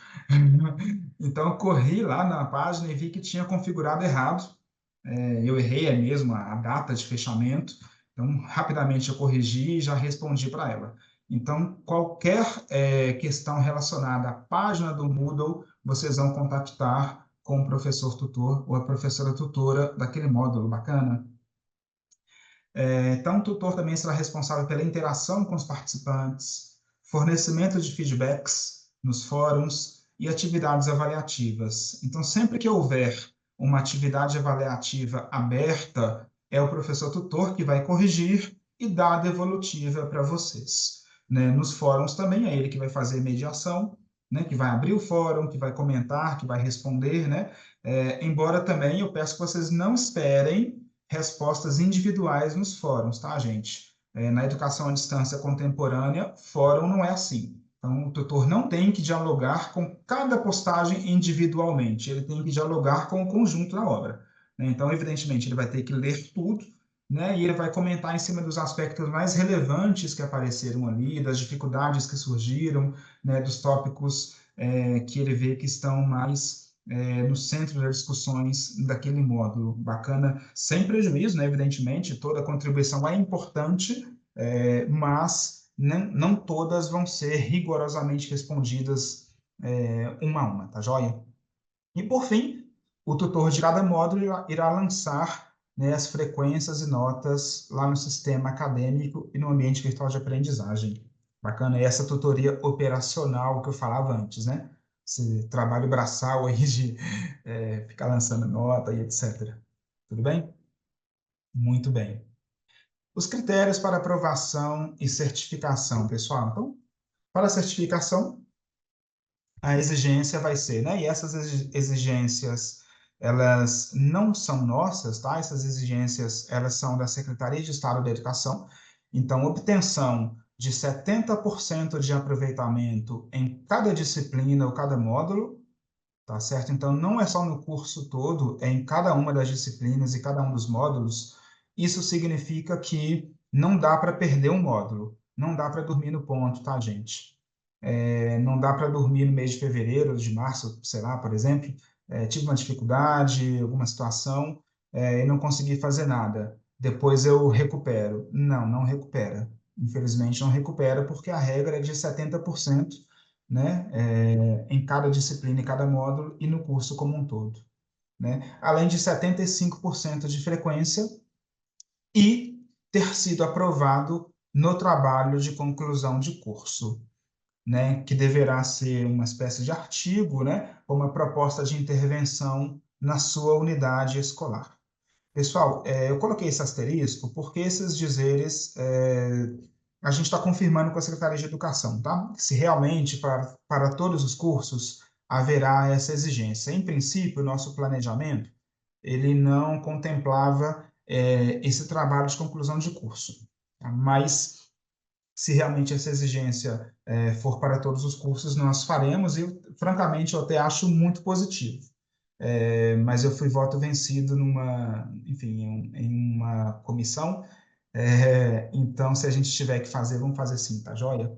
Então, eu corri lá na página e vi que tinha configurado errado. Eu errei mesmo a data de fechamento, então, rapidamente eu corrigi e já respondi para ela. Então, qualquer questão relacionada à página do Moodle, vocês vão contactar com o professor tutor ou a professora tutora daquele módulo, bacana? Então, o tutor também será responsável pela interação com os participantes, fornecimento de feedbacks nos fóruns e atividades avaliativas. Então, sempre que houver uma atividade avaliativa aberta, é o professor tutor que vai corrigir e dar a devolutiva para vocês. Né? Nos fóruns também é ele que vai fazer mediação, né? Que vai abrir o fórum, que vai comentar, que vai responder, né? Embora também eu peço que vocês não esperem respostas individuais nos fóruns, tá, gente? Na educação à distância contemporânea, fórum não é assim. Então, o tutor não tem que dialogar com cada postagem individualmente, ele tem que dialogar com o conjunto da obra. Né? Então, evidentemente, ele vai ter que ler tudo, né? E ele vai comentar em cima dos aspectos mais relevantes que apareceram ali, das dificuldades que surgiram, né? Dos tópicos que ele vê que estão mais no centro das discussões daquele módulo. Bacana, sem prejuízo, né? Evidentemente, toda contribuição é importante, mas não todas vão ser rigorosamente respondidas uma a uma, tá joia? E, por fim, o tutor de cada módulo irá lançar, né, as frequências e notas lá no sistema acadêmico e no ambiente virtual de aprendizagem. Bacana, e essa tutoria operacional que eu falava antes, né? Esse trabalho braçal aí de ficar lançando nota e etc. Tudo bem? Muito bem. Os critérios para aprovação e certificação, pessoal. Então, para a certificação, a exigência vai ser, né? E essas exigências, elas não são nossas, tá? Essas exigências, elas são da Secretaria de Estado da Educação. Então, obtenção de 70% de aproveitamento em cada disciplina ou cada módulo, tá certo? Então, não é só no curso todo, é em cada uma das disciplinas e cada um dos módulos. Isso significa que não dá para perder um módulo, não dá para dormir no ponto, tá, gente? Não dá para dormir no mês de fevereiro ou de março, sei lá, por exemplo, tive uma dificuldade, alguma situação, e não consegui fazer nada. Depois eu recupero. Não, não recupera. Infelizmente não recupera, porque a regra é de 70%, né, em cada disciplina, em cada módulo e no curso como um todo. Né? Além de 75% de frequência e ter sido aprovado no trabalho de conclusão de curso. Né, que deverá ser uma espécie de artigo, né, ou uma proposta de intervenção na sua unidade escolar. Pessoal, eu coloquei esse asterisco porque esses dizeres a gente está confirmando com a Secretaria de Educação, tá? Se realmente para todos os cursos haverá essa exigência. Em princípio, o nosso planejamento ele não contemplava esse trabalho de conclusão de curso, tá? Mas se realmente essa exigência for para todos os cursos, nós faremos e, francamente, eu até acho muito positivo. Mas eu fui voto vencido enfim, em uma comissão, então, se a gente tiver que fazer, vamos fazer sim, tá joia?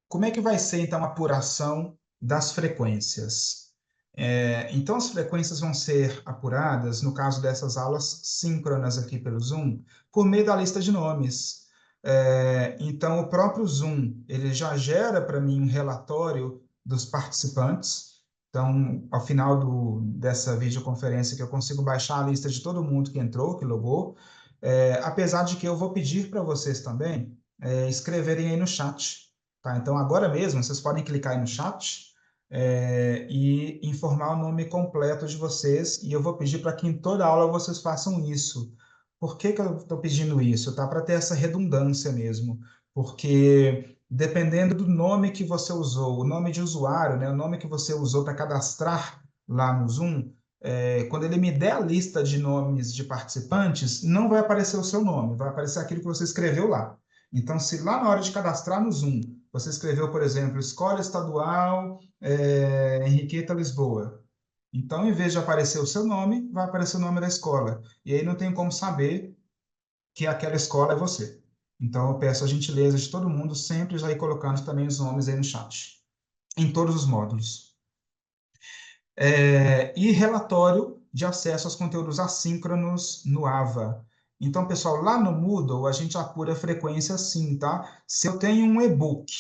Como é que vai ser, então, a apuração das frequências? Então, as frequências vão ser apuradas, no caso dessas aulas síncronas aqui pelo Zoom, por meio da lista de nomes. Então, o próprio Zoom, ele já gera para mim um relatório dos participantes. Então, ao final dessa videoconferência, que eu consigo baixar a lista de todo mundo que entrou, que logou, apesar de que eu vou pedir para vocês também escreverem aí no chat. Tá? Então, agora mesmo, vocês podem clicar aí no chat e informar o nome completo de vocês, e eu vou pedir para que em toda aula vocês façam isso. Por que que eu estou pedindo isso? Tá? Para ter essa redundância mesmo, porque dependendo do nome que você usou, o nome de usuário, né, o nome que você usou para cadastrar lá no Zoom, quando ele me der a lista de nomes de participantes, não vai aparecer o seu nome, vai aparecer aquilo que você escreveu lá. Então, se lá na hora de cadastrar no Zoom, você escreveu, por exemplo, Escola Estadual Henriqueta Lisboa. Então, em vez de aparecer o seu nome, vai aparecer o nome da escola. E aí não tem como saber que aquela escola é você. Então, eu peço a gentileza de todo mundo sempre já ir colocando também os nomes aí no chat, em todos os módulos. E relatório de acesso aos conteúdos assíncronos no AVA. Então, pessoal, lá no Moodle, a gente apura a frequência sim, tá? Se eu tenho um e-book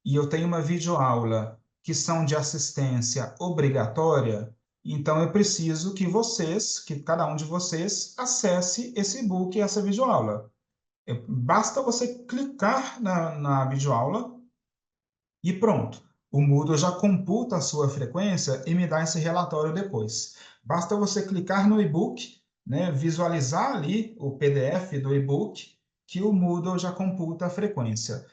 e eu tenho uma videoaula que são de assistência obrigatória, então eu preciso que vocês, que cada um de vocês, acesse esse e-book e essa videoaula. Basta você clicar na videoaula e pronto. O Moodle já computa a sua frequência e me dá esse relatório depois. Basta você clicar no e-book né, visualizar ali o PDF do e-book que o Moodle já computa a frequência.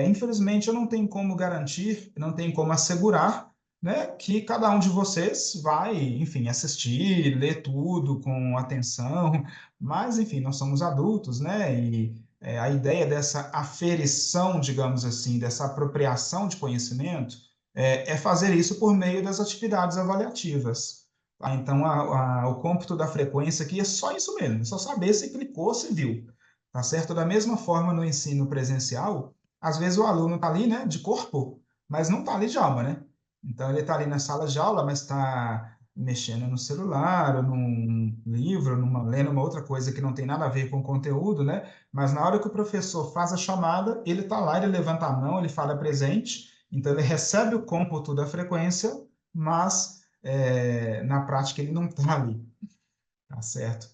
Infelizmente, eu não tenho como garantir, não tenho como assegurar, né, que cada um de vocês vai, enfim, assistir, ler tudo com atenção, mas, enfim, nós somos adultos, né, e a ideia dessa aferição, digamos assim, dessa apropriação de conhecimento, é fazer isso por meio das atividades avaliativas. Tá? Então, o cômputo da frequência aqui é só isso mesmo, é só saber se clicou, se viu. Tá certo? Da mesma forma, no ensino presencial, às vezes o aluno está ali, né, de corpo, mas não está ali de alma, né? Então, ele está ali na sala de aula, mas está mexendo no celular, ou num livro, lendo uma outra coisa que não tem nada a ver com o conteúdo, né? Mas na hora que o professor faz a chamada, ele está lá, ele levanta a mão, ele fala presente, então ele recebe o cômputo da frequência, mas na prática ele não está ali, tá certo?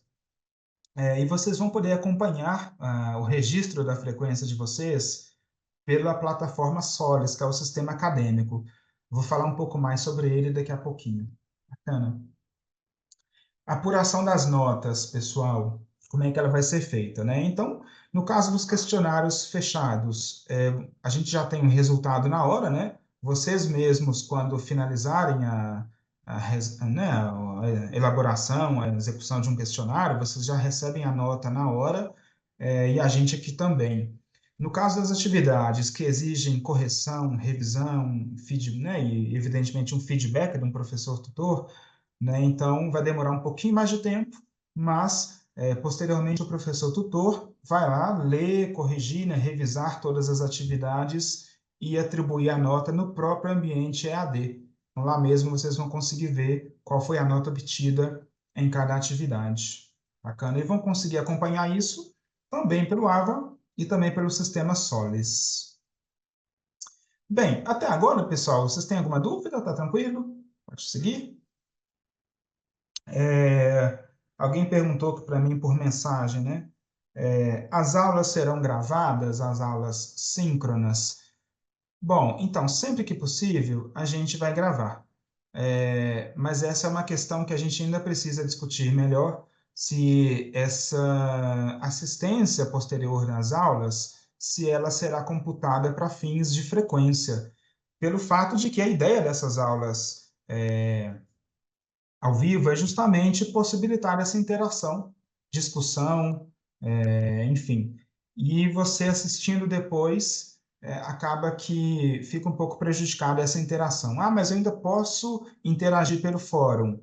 E vocês vão poder acompanhar o registro da frequência de vocês pela plataforma Solis, que é o sistema acadêmico. Vou falar um pouco mais sobre ele daqui a pouquinho. Bacana. Apuração das notas, pessoal, como é que ela vai ser feita, né? Então, no caso dos questionários fechados, a gente já tem um resultado na hora, né? Vocês mesmos, quando finalizarem né, a elaboração, a execução de um questionário, vocês já recebem a nota na hora, e a gente aqui também. No caso das atividades que exigem correção, revisão, né, e evidentemente um feedback de um professor tutor, né? Então, vai demorar um pouquinho mais de tempo, mas posteriormente o professor tutor vai lá ler, corrigir, né, revisar todas as atividades e atribuir a nota no próprio ambiente EAD. Então, lá mesmo vocês vão conseguir ver qual foi a nota obtida em cada atividade. Bacana. E vão conseguir acompanhar isso também pelo AVA e também pelo sistema Solis. Bem, até agora, pessoal, vocês têm alguma dúvida? Tá tranquilo? Pode seguir? Alguém perguntou para mim por mensagem, né? As aulas serão gravadas, as aulas síncronas? Bom, então, sempre que possível, a gente vai gravar. Mas essa é uma questão que a gente ainda precisa discutir melhor, se essa assistência posterior nas aulas, se ela será computada para fins de frequência, pelo fato de que a ideia dessas aulas ao vivo é justamente possibilitar essa interação, discussão, enfim. E você assistindo depois, acaba que fica um pouco prejudicada essa interação. Ah, mas eu ainda posso interagir pelo fórum.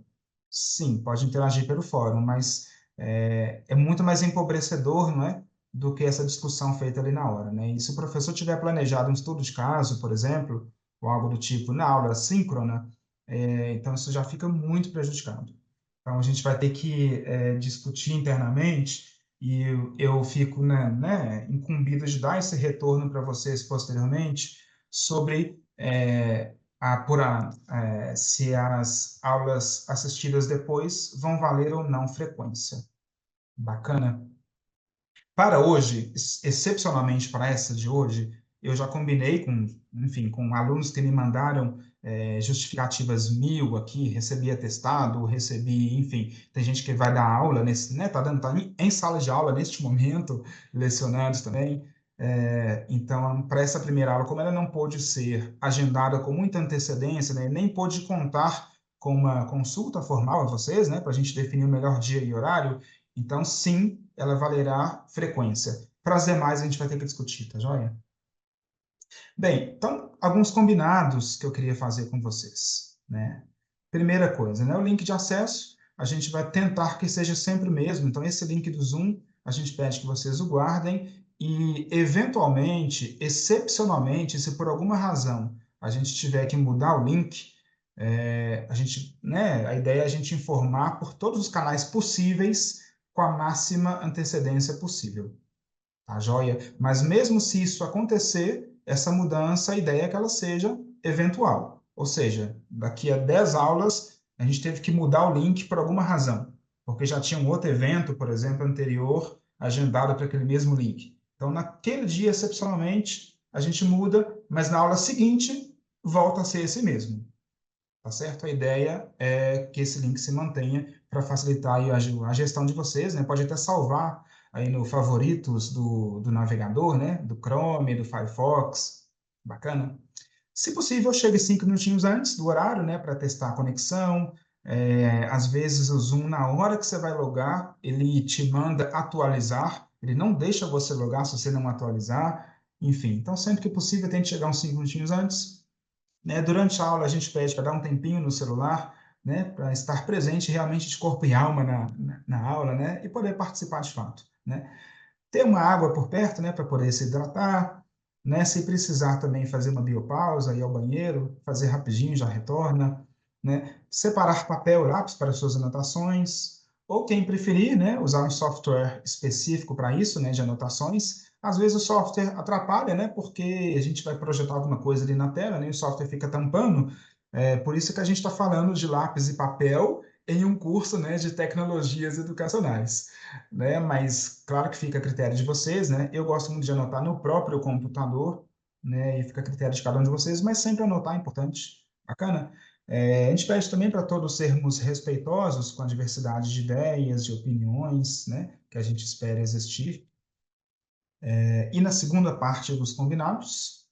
Sim, pode interagir pelo fórum, mas é muito mais empobrecedor, não é? Do que essa discussão feita ali na hora, né? E se o professor tiver planejado um estudo de caso, por exemplo, ou algo do tipo, na aula síncrona, então isso já fica muito prejudicado. Então a gente vai ter que discutir internamente e eu fico, né, incumbido de dar esse retorno para vocês posteriormente sobre apurar se as aulas assistidas depois vão valer ou não frequência. Bacana? Para hoje, excepcionalmente para essa de hoje, eu já combinei com, enfim, com alunos que me mandaram justificativas 1000 aqui, recebi atestado, recebi, enfim, tem gente que vai dar aula nesse, né, tá em sala de aula neste momento, lecionando também. Então, para essa primeira aula, como ela não pôde ser agendada com muita antecedência, né, nem pôde contar com uma consulta formal a vocês, né, para a gente definir o melhor dia e horário, então, sim, ela valerá frequência. Para as demais, a gente vai ter que discutir, tá joia? Bem, então, alguns combinados que eu queria fazer com vocês, né? Primeira coisa, né? O link de acesso, a gente vai tentar que seja sempre o mesmo. Então, esse link do Zoom, a gente pede que vocês o guardem e, eventualmente, excepcionalmente, se por alguma razão a gente tiver que mudar o link, a gente, né? A ideia é a gente informar por todos os canais possíveis com a máxima antecedência possível. Tá joia? Mas mesmo se isso acontecer, essa mudança, a ideia é que ela seja eventual. Ou seja, daqui a 10 aulas, a gente teve que mudar o link por alguma razão, porque já tinha um outro evento, por exemplo, anterior, agendado para aquele mesmo link. Então, naquele dia, excepcionalmente, a gente muda, mas na aula seguinte, volta a ser esse mesmo. Tá certo? A ideia é que esse link se mantenha para facilitar aí a gestão de vocês, né? Pode até salvar aí no favoritos do navegador, né? Do Chrome, do Firefox. Bacana. Se possível, chegue 5 minutinhos antes do horário, né? Para testar a conexão. Às vezes o Zoom, na hora que você vai logar, ele te manda atualizar. Ele não deixa você logar se você não atualizar. Enfim, então sempre que possível, tente chegar uns 5 minutinhos antes, né? Durante a aula, a gente pede para dar um tempinho no celular, né? Para estar presente realmente de corpo e alma na aula, né? E poder participar de fato, né? Ter uma água por perto, né? Para poder se hidratar, né? Se precisar também fazer uma biopausa, ir ao banheiro, fazer rapidinho, já retorna, né? Separar papel e lápis para suas anotações, ou quem preferir, né? Usar um software específico para isso, né? De anotações. Às vezes o software atrapalha, né? Porque a gente vai projetar alguma coisa ali na tela, né? E o software fica tampando. Por isso que a gente está falando de lápis e papel em um curso, né? De tecnologias educacionais, né? Mas claro que fica a critério de vocês, né? Eu gosto muito de anotar no próprio computador, né? E fica a critério de cada um de vocês, mas sempre anotar é importante. Bacana? A gente pede também para todos sermos respeitosos com a diversidade de ideias, de opiniões, né? Que a gente espera existir. E na segunda parte dos combinados,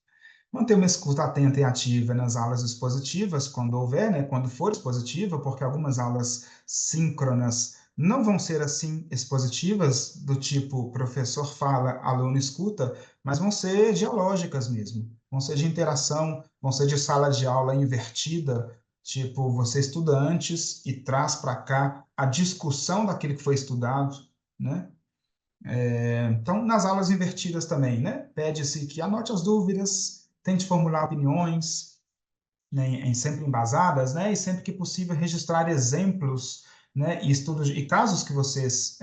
manter uma escuta atenta e ativa nas aulas expositivas, quando houver, né, quando for expositiva, porque algumas aulas síncronas não vão ser assim expositivas, do tipo professor fala, aluno escuta, mas vão ser dialógicas mesmo, vão ser de interação, vão ser de sala de aula invertida, tipo você estuda antes e traz para cá a discussão daquilo que foi estudado, né? Então, nas aulas invertidas também, né? Pede-se que anote as dúvidas, tente formular opiniões, né, sempre embasadas, né? E sempre que possível registrar exemplos, né? E estudos e casos que vocês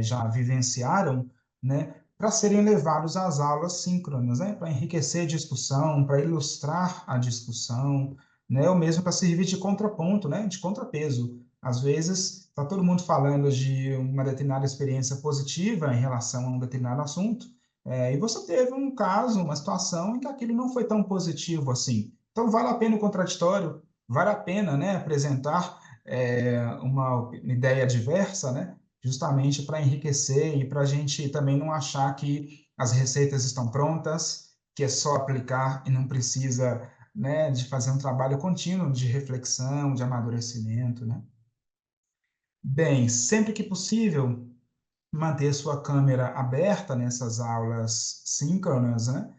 já vivenciaram, né? Para serem levados às aulas síncronas, né? Para enriquecer a discussão, para ilustrar a discussão, né? Ou mesmo para servir de contraponto, né? De contrapeso. Às vezes, está todo mundo falando de uma determinada experiência positiva em relação a um determinado assunto, e você teve um caso, uma situação em que aquilo não foi tão positivo assim. Então, vale a pena o contraditório, vale a pena, né, apresentar uma ideia diversa, né, justamente para enriquecer e para a gente também não achar que as receitas estão prontas, que é só aplicar e não precisa, né, de fazer um trabalho contínuo de reflexão, de amadurecimento, né? Bem, sempre que possível, manter sua câmera aberta nessas aulas síncronas, né?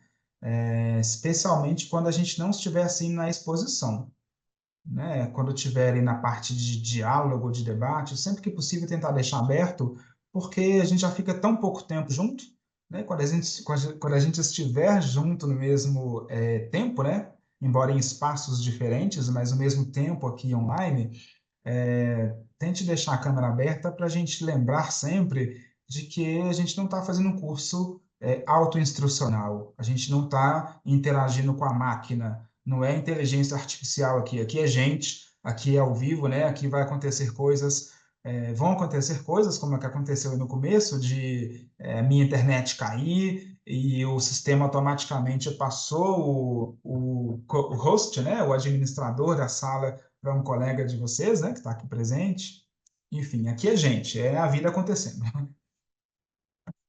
Especialmente quando a gente não estiver assim na exposição, né? Quando estiverem na parte de diálogo, de debate, sempre que possível tentar deixar aberto, porque a gente já fica tão pouco tempo junto, né? Quando a gente estiver junto no mesmo tempo, né? Embora em espaços diferentes, mas no mesmo tempo aqui online, tente deixar a câmera aberta para a gente lembrar sempre de que a gente não está fazendo um curso autoinstrucional, a gente não está interagindo com a máquina, não é inteligência artificial aqui, aqui é gente, aqui é ao vivo, né? Aqui vai acontecer coisas, vão acontecer coisas como é que aconteceu no começo, de minha internet cair e o sistema automaticamente passou o host, né? O administrador da sala para um colega de vocês, né, que está aqui presente. Enfim, aqui é gente, é a vida acontecendo.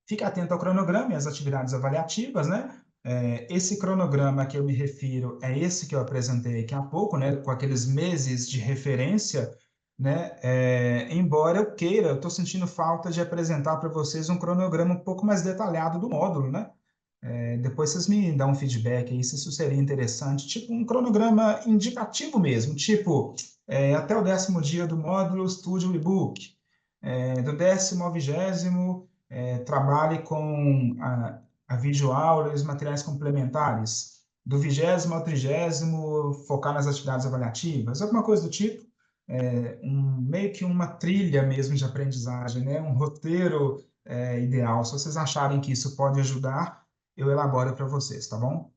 Fique atento ao cronograma e às atividades avaliativas, né? Esse cronograma que eu me refiro é esse que eu apresentei aqui há pouco, né? Com aqueles meses de referência, né? Embora eu queira, eu estou sentindo falta de apresentar para vocês um cronograma um pouco mais detalhado do módulo, né? Depois vocês me dão um feedback aí se isso seria interessante, tipo um cronograma indicativo mesmo, tipo até o 10º dia do módulo estude o e-book, do 10º ao 20º trabalhe com a videoaula e os materiais complementares, do 20º ao 30º focar nas atividades avaliativas, alguma coisa do tipo, meio que uma trilha mesmo de aprendizagem, né? Um roteiro ideal. Se vocês acharem que isso pode ajudar, eu elaboro para vocês, tá bom?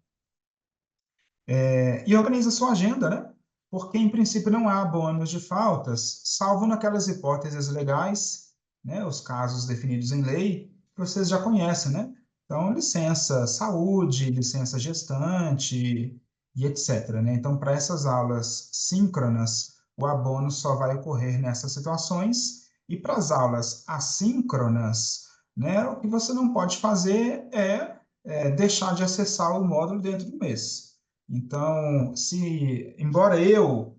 E organiza sua agenda, né? Porque, em princípio, não há bônus de faltas, salvo naquelas hipóteses legais, né? Os casos definidos em lei, que vocês já conhecem, né? Então, licença saúde, licença gestante e etc., né? Então, para essas aulas síncronas, o abono só vai ocorrer nessas situações. E para as aulas assíncronas, né, o que você não pode fazer é deixar de acessar o módulo dentro do mês. Então, embora eu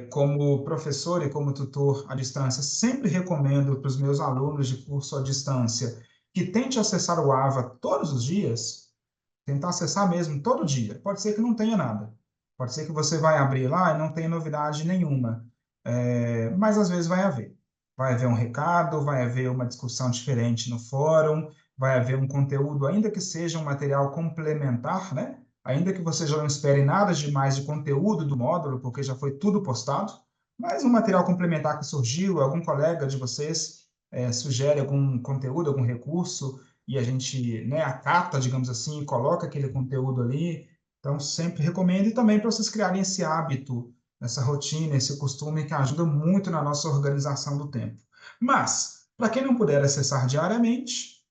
como professor e como tutor à distância, sempre recomendo para os meus alunos de curso à distância que tente acessar o AVA todos os dias, tentar acessar mesmo todo dia. Pode ser que não tenha nada. Pode ser que você vai abrir lá e não tenha novidade nenhuma. Mas às vezes vai haver. Vai haver um recado, vai haver uma discussão diferente no fórum, vai haver um conteúdo, ainda que seja um material complementar, né? Ainda que você já não espere nada demais de conteúdo do módulo, porque já foi tudo postado, mas um material complementar que surgiu, algum colega de vocês sugere algum conteúdo, algum recurso, e a gente, né, acata, digamos assim, coloca aquele conteúdo ali. Então, sempre recomendo, e também para vocês criarem esse hábito, essa rotina, esse costume que ajuda muito na nossa organização do tempo. Mas, para quem não puder acessar diariamente,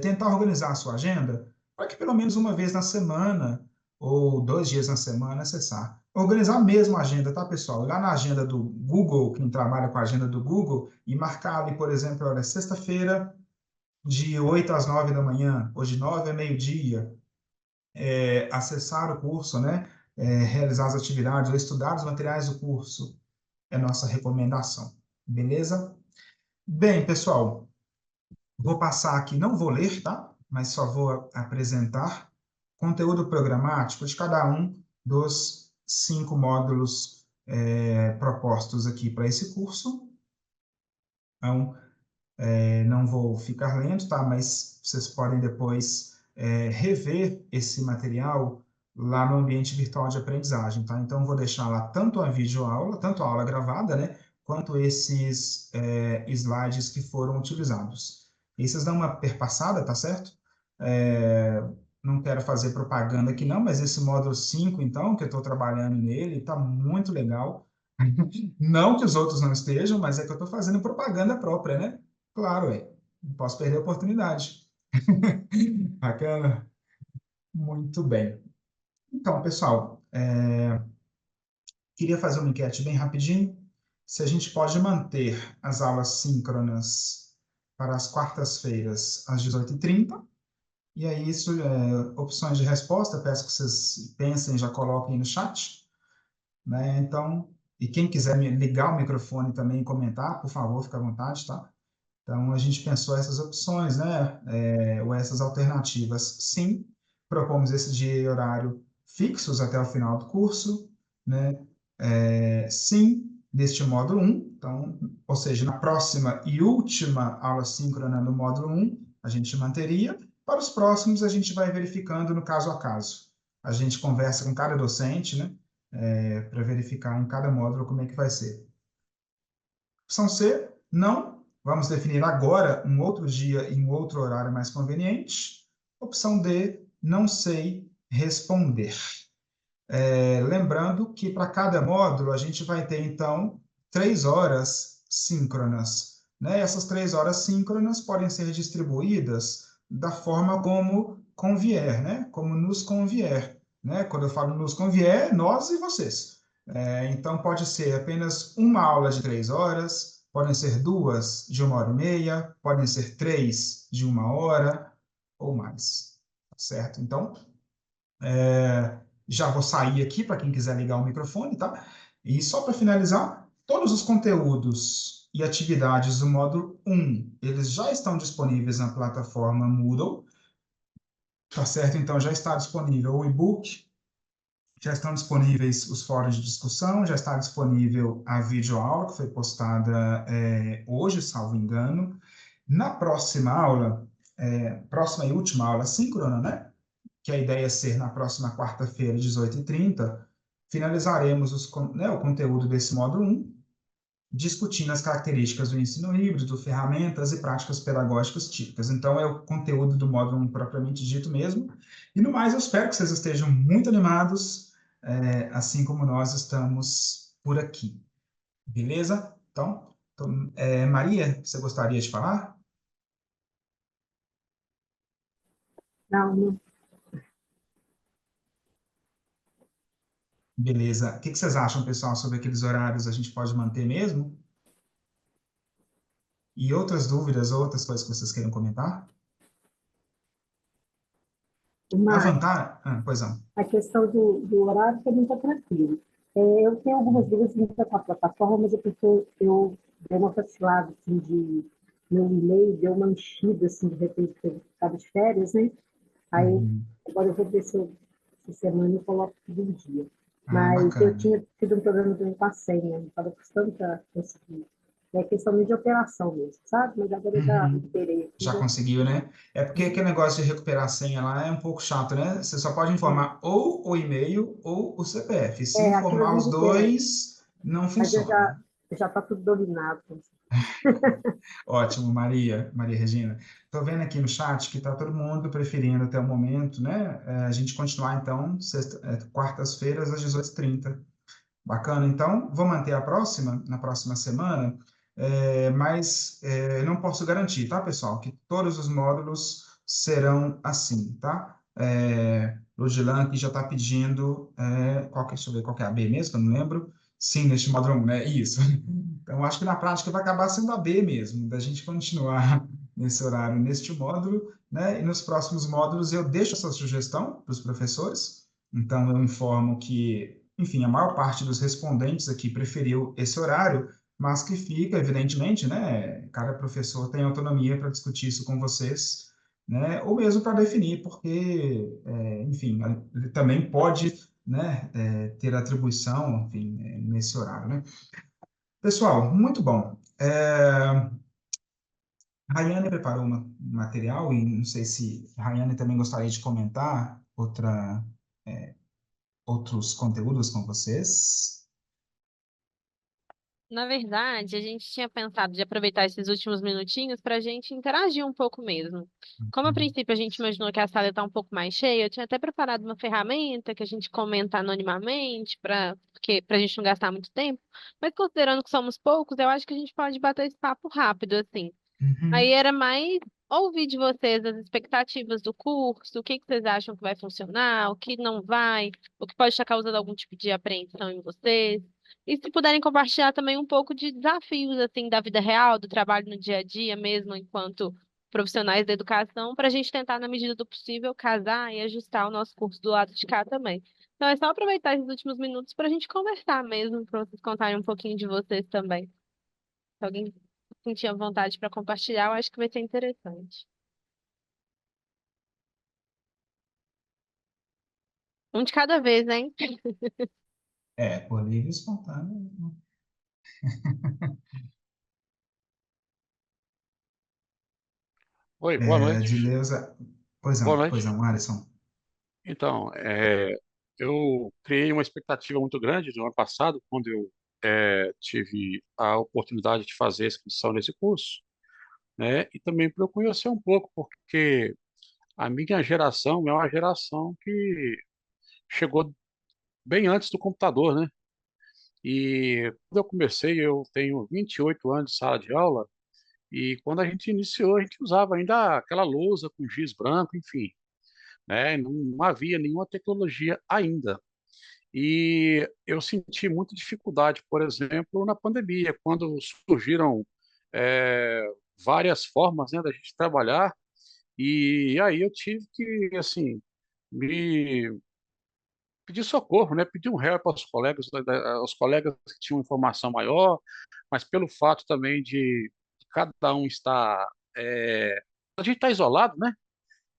tentar organizar a sua agenda para que pelo menos uma vez na semana ou 2 dias na semana acessar. Organizar mesmo a agenda, tá, pessoal? Ir lá na agenda do Google, quem trabalha com a agenda do Google, e marcar ali, por exemplo, olha, sexta-feira, de 8 às 9 da manhã, ou de 9 a meio-dia, acessar o curso, né? Realizar as atividades ou estudar os materiais do curso, é nossa recomendação. Beleza? Bem, pessoal, vou passar aqui, não vou ler, tá? Mas só vou apresentar conteúdo programático de cada um dos 5 módulos propostos aqui para esse curso. Então, não vou ficar lendo, tá? Mas vocês podem depois rever esse material lá no ambiente virtual de aprendizagem, tá? Então, vou deixar lá tanto a videoaula, tanto a aula gravada, né? Quanto esses slides que foram utilizados. E vocês dão uma perpassada, tá certo? Não quero fazer propaganda aqui não, mas esse módulo 5, então, que eu estou trabalhando nele, está muito legal. Não que os outros não estejam, mas é que eu estou fazendo propaganda própria, né? Claro, não posso perder a oportunidade. Bacana? Muito bem. Então, pessoal, queria fazer uma enquete bem rapidinho. Se a gente pode manter as aulas síncronas para as quartas-feiras, às 18h30. E aí, isso, opções de resposta, peço que vocês pensem, já coloquem no chat, né? Então, e quem quiser ligar o microfone também e comentar, por favor, fique à vontade, tá? Então, a gente pensou essas opções, né? Ou essas alternativas. Sim, propomos esse dia e horário fixos até o final do curso, né? Sim, neste módulo 1. Então, ou seja, na próxima e última aula síncrona no módulo 1, a gente manteria. Para os próximos, a gente vai verificando no caso a caso. A gente conversa com cada docente, né? Para verificar em cada módulo como é que vai ser. Opção C, não. Vamos definir agora um outro dia e um outro horário mais conveniente. Opção D, não sei responder. Lembrando que para cada módulo a gente vai ter, então, 3 horas síncronas, né? Essas 3 horas síncronas podem ser distribuídas da forma como convier, né? Como nos convier, né? Quando eu falo nos convier, nós e vocês. Então, pode ser apenas uma aula de 3 horas, podem ser duas de 1h30, podem ser 3 de 1 hora ou mais, tá certo? Então, já vou sair aqui para quem quiser ligar o microfone, tá? E só para finalizar, todos os conteúdos e atividades do módulo 1, eles já estão disponíveis na plataforma Moodle, tá certo? Então já está disponível o e-book, já estão disponíveis os fóruns de discussão, já está disponível a videoaula que foi postada hoje, salvo engano. Na próxima aula, próxima e última aula síncrona, né? Que a ideia é ser na próxima quarta-feira, 18h30, finalizaremos o conteúdo desse módulo 1, discutindo as características do ensino híbrido, ferramentas e práticas pedagógicas típicas. Então, é o conteúdo do módulo 1 propriamente dito mesmo. E no mais, eu espero que vocês estejam muito animados, assim como nós estamos por aqui. Beleza? Então, Maria, você gostaria de falar? Não, Beleza. O que que vocês acham, pessoal, sobre aqueles horários? A gente pode manter mesmo? E outras dúvidas, outras coisas que vocês queiram comentar? A Mas vantagem... pois não. a questão do horário também está tranquilo. Eu tenho algumas dúvidas ainda com a plataforma, mas é porque eu dei uma vacilada, assim, de meu e-mail, deu uma enchida, assim, de repente, porque eu estava de férias, né? Aí, Uhum. agora eu vou ver se essa semana eu coloco tudo em dia. Ah, Mas eu bacana. tinha tido um problema também com a senha, não estava custando para conseguir. É questão de operação mesmo, sabe? Mas agora eu já Uhum. recuperei aqui, Já já. conseguiu, né? É porque aquele negócio de recuperar a senha lá é um pouco chato, né? Você só pode informar ou o e-mail ou o CPF. Se Aquilo informar ali, os dois, não mas eu funciona. já está tudo dominado. Ótimo, Maria Regina. Estou vendo aqui no chat que está todo mundo preferindo até o momento, né? A gente continuar, então, quartas-feiras, às 18h30. Bacana. Então, vou manter a próxima, na próxima semana, mas não posso garantir, tá, pessoal, que todos os módulos serão assim, tá? Lodilan aqui já está pedindo, deixa eu ver qual que é a B mesmo, que eu não lembro. Sim, neste módulo 1, né? Isso. Então, acho que na prática vai acabar sendo a B mesmo, da gente continuar nesse horário, neste módulo, né? E nos próximos módulos eu deixo essa sugestão para os professores. Então, eu informo que, enfim, a maior parte dos respondentes aqui preferiu esse horário, mas que fica, evidentemente, né? Cada professor tem autonomia para discutir isso com vocês, né? Ou mesmo para definir, porque, enfim, ele também pode, né, ter atribuição, enfim, nesse horário, né? Pessoal, muito bom. Rayane preparou um material e não sei se a Rayane também gostaria de comentar outros conteúdos com vocês. Na verdade, a gente tinha pensado de aproveitar esses últimos minutinhos para a gente interagir um pouco mesmo. Como a princípio a gente imaginou que a sala está um pouco mais cheia, eu tinha até preparado uma ferramenta que a gente comenta anonimamente para a gente não gastar muito tempo. Mas considerando que somos poucos, eu acho que a gente pode bater esse papo rápido, assim. Aí Uhum, era mais ouvir de vocês as expectativas do curso, o que que vocês acham que vai funcionar, o que não vai, o que pode estar causando algum tipo de apreensão em vocês. E se puderem compartilhar também um pouco de desafios assim da vida real, do trabalho no dia a dia mesmo, enquanto profissionais da educação, para a gente tentar, na medida do possível, casar e ajustar o nosso curso do lado de cá também. Então é só aproveitar esses últimos minutos para a gente conversar mesmo, para vocês contarem um pouquinho de vocês também. Se alguém sentir a vontade para compartilhar, eu acho que vai ser interessante. Um de cada vez, hein? por livre e espontâneo. Oi, boa noite. Dileuza, Boa pois noite. não, Alisson. Então, eu criei uma expectativa muito grande no ano passado, quando eu tive a oportunidade de fazer a inscrição nesse curso, né? E também para eu conhecer um pouco, porque a minha geração é uma geração que chegou bem antes do computador, né? E quando eu comecei, eu tenho 28 anos de sala de aula, e quando a gente iniciou, a gente usava ainda aquela lousa com giz branco, enfim, né? Não havia nenhuma tecnologia ainda. E eu senti muita dificuldade, por exemplo, na pandemia, quando surgiram é, várias formas, né, da gente trabalhar, e aí eu tive que, assim, me pedir socorro, né, pedir um help aos colegas, aos colegas que tinham informação maior, mas pelo fato também de cada um estar, a gente está isolado, né,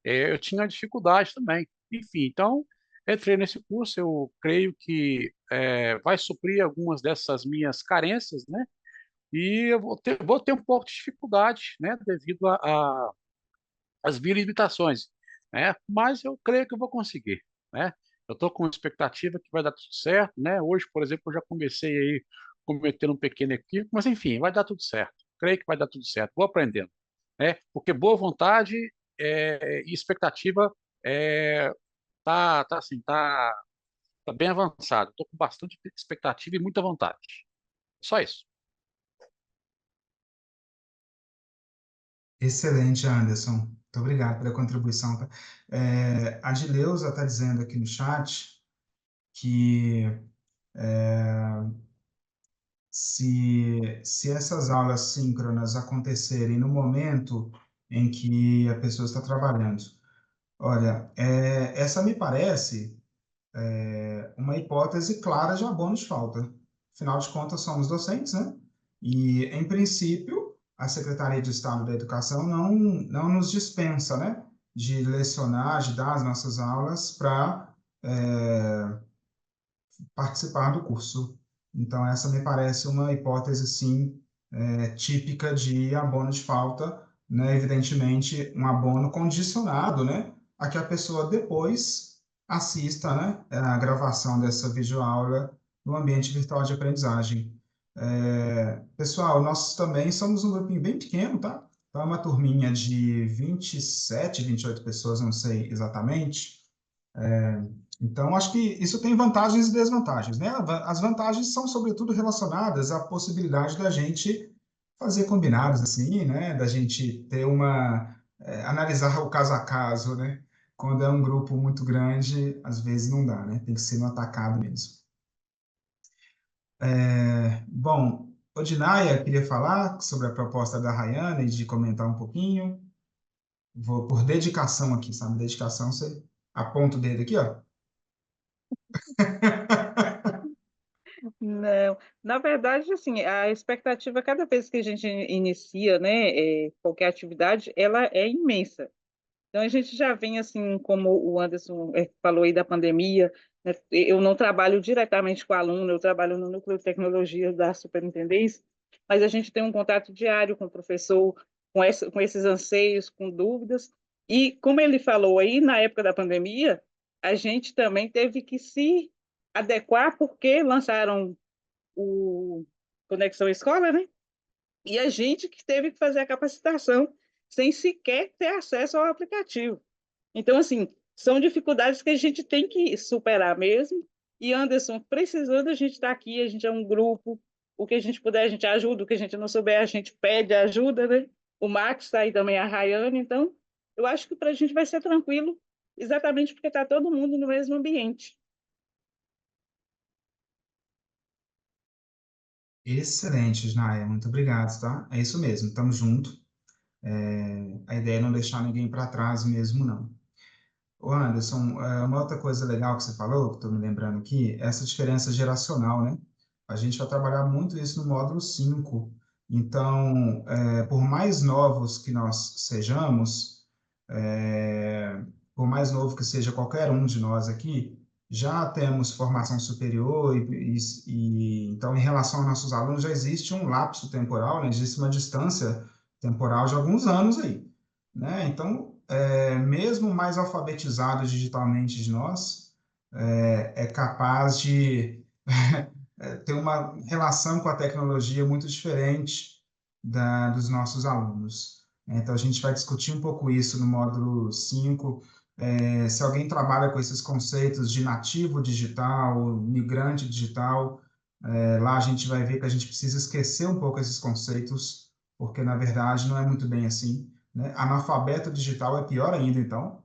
eu tinha dificuldade também. Enfim, então entrei nesse curso. Eu creio que vai suprir algumas dessas minhas carências, né? E eu vou ter um pouco de dificuldade, né? Devido às minhas limitações, né? Mas eu creio que eu vou conseguir, né? Eu estou com expectativa que vai dar tudo certo, né? Hoje, por exemplo, eu já comecei aí cometendo um pequeno equívoco, mas enfim, vai dar tudo certo. Creio que vai dar tudo certo. Vou aprendendo, né? Porque boa vontade e expectativa é, tá bem avançado. Estou com bastante expectativa e muita vontade. Só isso. Excelente, Anderson. Muito obrigado pela contribuição. Tá? A Dileuza está dizendo aqui no chat que se essas aulas síncronas acontecerem no momento em que a pessoa está trabalhando. Olha, essa me parece uma hipótese clara de abono de falta. Afinal de contas, somos docentes, né? E, em princípio, a Secretaria de Estado da Educação não nos dispensa, né, de lecionar, de dar as nossas aulas para participar do curso. Então, essa me parece uma hipótese, sim, típica de abono de falta, né? Evidentemente, um abono condicionado, né, a que a pessoa depois assista, né, a gravação dessa videoaula no ambiente virtual de aprendizagem. Pessoal, nós também somos um grupinho bem pequeno, tá? Então, é uma turminha de 27, 28 pessoas, não sei exatamente. Então, acho que isso tem vantagens e desvantagens, né? As vantagens são, sobretudo, relacionadas à possibilidade da gente fazer combinados, assim, né? Da gente ter analisar o caso a caso, né? Quando é um grupo muito grande, às vezes não dá, né? Tem que ser no atacado mesmo. Bom, Odinaia queria falar sobre a proposta da Rayane e de comentar um pouquinho. Vou por dedicação aqui, sabe? Dedicação, você aponta o dedo aqui, ó. Não, na verdade, assim, a expectativa cada vez que a gente inicia, né, qualquer atividade, ela é imensa. Então, a gente já vem, assim, como o Anderson falou aí da pandemia, né, eu não trabalho diretamente com aluno, eu trabalho no Núcleo de Tecnologia da Superintendência, mas a gente tem um contato diário com o professor, com esses anseios, com dúvidas, e como ele falou aí, na época da pandemia, a gente também teve que se adequar porque lançaram o Conexão Escola, né? E a gente que teve que fazer a capacitação sem sequer ter acesso ao aplicativo. Então, assim, são dificuldades que a gente tem que superar mesmo. E, Anderson, precisando, a gente está aqui, a gente é um grupo, o que a gente puder, a gente ajuda, o que a gente não souber, a gente pede ajuda, né? O Max está aí também, a Rayane. Então, eu acho que para a gente vai ser tranquilo, exatamente porque está todo mundo no mesmo ambiente. Excelente, Naia, muito obrigado, tá? É isso mesmo, estamos juntos. A ideia é não deixar ninguém para trás mesmo, não. Ô Anderson, uma outra coisa legal que você falou, que estou me lembrando aqui, é essa diferença geracional, né? A gente vai trabalhar muito isso no módulo 5. Então, por mais novos que nós sejamos, por mais novo que seja qualquer um de nós aqui, já temos formação superior então, em relação aos nossos alunos, já existe um lapso temporal, né? Existe uma distância temporal de alguns anos aí, né? Então, mesmo mais alfabetizado digitalmente de nós, é capaz de ter uma relação com a tecnologia muito diferente dos nossos alunos. Então, a gente vai discutir um pouco isso no módulo 5. Se alguém trabalha com esses conceitos de nativo digital, migrante digital, lá a gente vai ver que a gente precisa esquecer um pouco esses conceitos, porque, na verdade, não é muito bem assim, né? Analfabeto digital é pior ainda, então,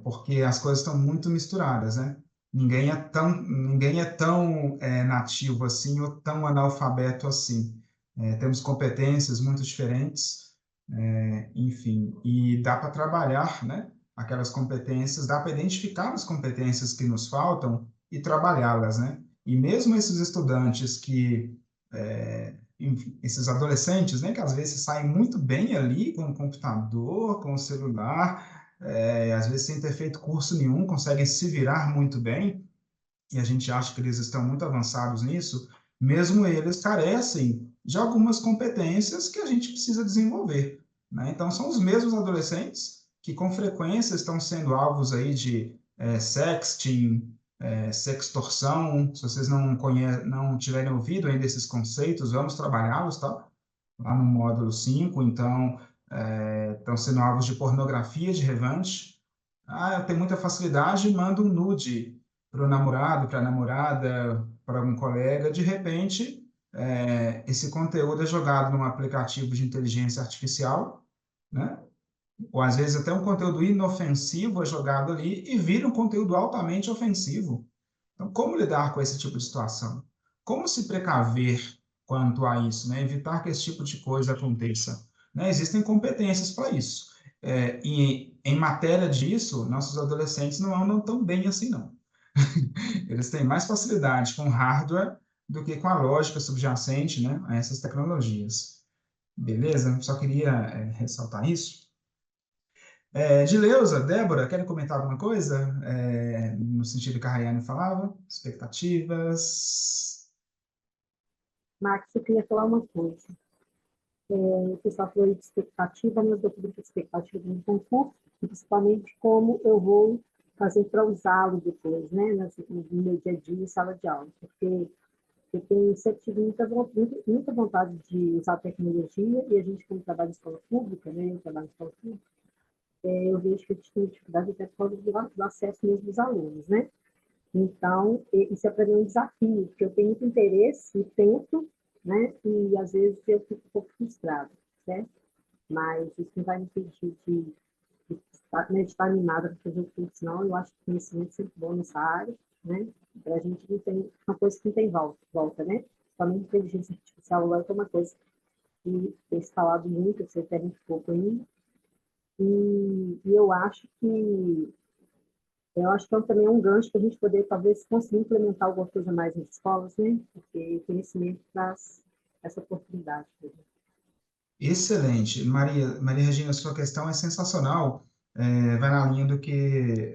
porque as coisas estão muito misturadas, né? Ninguém é tão nativo assim ou tão analfabeto assim. Temos competências muito diferentes, enfim, e dá para trabalhar, né? Aquelas competências, dá para identificar as competências que nos faltam e trabalhá-las, né? E mesmo esses estudantes enfim, esses adolescentes, né, que às vezes saem muito bem ali com o computador, com o celular, às vezes sem ter feito curso nenhum, conseguem se virar muito bem, e a gente acha que eles estão muito avançados nisso, mesmo eles carecem de algumas competências que a gente precisa desenvolver, né? Então, são os mesmos adolescentes que com frequência estão sendo alvos aí de sexting, sextorção. Se vocês não tiverem ouvido ainda esses conceitos, vamos trabalhá-los, tá? Lá no módulo 5, então, estão sendo alvos de pornografia de revanche. Ah, eu tenho muita facilidade, mando um nude para o namorado, para a namorada, para algum colega. De repente, esse conteúdo é jogado num aplicativo de inteligência artificial, né? Ou às vezes até um conteúdo inofensivo é jogado ali e vira um conteúdo altamente ofensivo. Então, como lidar com esse tipo de situação? Como se precaver quanto a isso, né? Evitar que esse tipo de coisa aconteça, né? Existem competências para isso. E em matéria disso, nossos adolescentes não andam tão bem assim, não. Eles têm mais facilidade com hardware do que com a lógica subjacente, né, a essas tecnologias. Beleza? Só queria ressaltar isso. Dileuza, Débora, querem comentar alguma coisa? No sentido que a Rayane falava? Expectativas? Max, eu queria falar uma coisa. O pessoal falou de expectativa, mas eu queria expectativa do concurso, principalmente como eu vou fazer para usá-lo depois, né, no meu dia a dia em sala de aula, porque eu sempre tive muita vontade de usar a tecnologia, e a gente, como trabalha em escola pública, né, eu trabalho em escola pública, eu vejo que a gente tem dificuldade até por causa do acesso mesmo dos alunos, né? Então, isso é para mim um desafio, porque eu tenho muito interesse e tento, né? E às vezes eu fico um pouco frustrada, certo? Mas isso não vai me impedir de estar animada para fazer o curso, não. Eu acho que o conhecimento é sempre bom nessa área, né? Para a gente não tem uma coisa que não tem volta, né? Somente inteligência artificial agora é uma coisa que tem se falado muito, você tem muito pouco ainda. E eu acho que também é um gancho para a gente poder, talvez, conseguir implementar alguma coisa mais nas escolas, né? Porque o conhecimento traz essa oportunidade. Excelente. Maria Regina, sua questão é sensacional. Vai na linha do que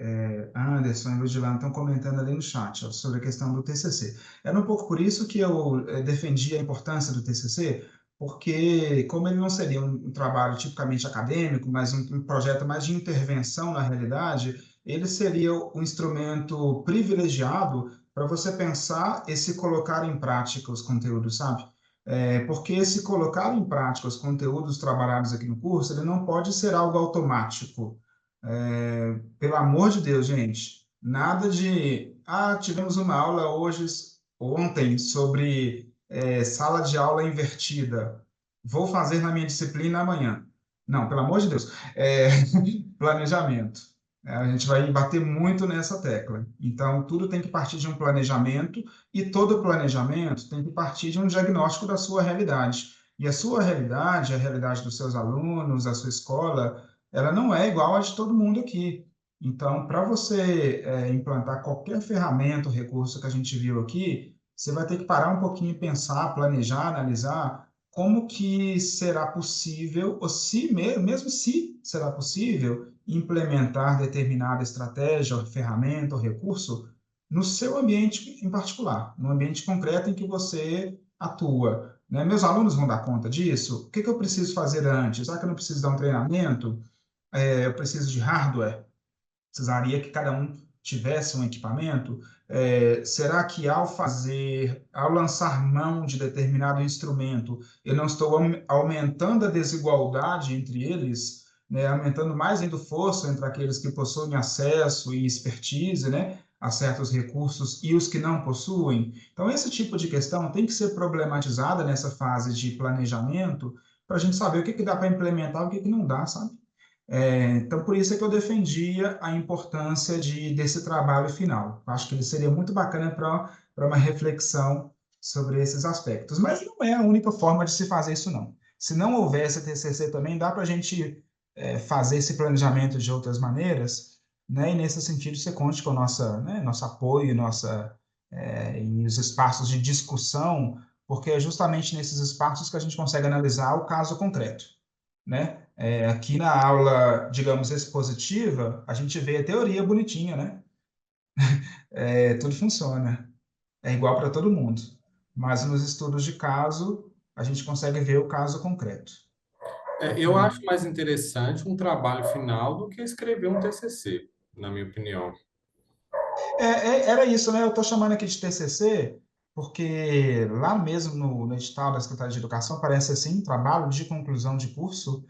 Anderson e Ludilane estão comentando ali no chat, ó, sobre a questão do TCC. Era um pouco por isso que eu defendi a importância do TCC, porque como ele não seria um trabalho tipicamente acadêmico, mas um projeto mais de intervenção na realidade, ele seria um instrumento privilegiado para você pensar e se colocar em prática os conteúdos, sabe? Porque se colocar em prática os conteúdos trabalhados aqui no curso, ele não pode ser algo automático. Pelo amor de Deus, gente, nada de, tivemos uma aula ontem, sobre sala de aula invertida. Vou fazer na minha disciplina amanhã. Não, pelo amor de Deus. Planejamento. A gente vai bater muito nessa tecla. Então, tudo tem que partir de um planejamento, e todo planejamento tem que partir de um diagnóstico da sua realidade. E a sua realidade, a realidade dos seus alunos, a sua escola, ela não é igual a de todo mundo aqui. Então, para você implantar qualquer ferramenta ou recurso que a gente viu aqui, você vai ter que parar um pouquinho e pensar, planejar, analisar como que será possível, ou se mesmo se será possível, implementar determinada estratégia, ou ferramenta, ou recurso no seu ambiente em particular, no ambiente concreto em que você atua. Né? Meus alunos vão dar conta disso? O que eu preciso fazer antes? Será que eu não preciso dar um treinamento? Eu preciso de hardware? Precisaria que cada um tivesse um equipamento? Será que ao lançar mão de determinado instrumento, eu não estou aumentando a desigualdade entre eles, né? Aumentando mais ainda o fosso entre aqueles que possuem acesso e expertise, né, a certos recursos, e os que não possuem? Então, esse tipo de questão tem que ser problematizada nessa fase de planejamento, para a gente saber o que dá para implementar e o que não dá, sabe? Então, por isso é que eu defendia a importância desse trabalho final. Acho que ele seria muito bacana para uma reflexão sobre esses aspectos. Mas não é a única forma de se fazer isso, não. Se não houvesse TCC também, dá para a gente fazer esse planejamento de outras maneiras, né? E nesse sentido, você conte com o nosso apoio, e os espaços de discussão, porque é justamente nesses espaços que a gente consegue analisar o caso concreto, né? Aqui na aula, digamos, expositiva, a gente vê a teoria bonitinha, né? Tudo funciona, é igual para todo mundo. Mas nos estudos de caso, a gente consegue ver o caso concreto. Eu acho mais interessante um trabalho final do que escrever um TCC, na minha opinião. Era isso, né? Eu estou chamando aqui de TCC porque lá mesmo no edital da Secretaria de Educação aparece assim, trabalho de conclusão de curso.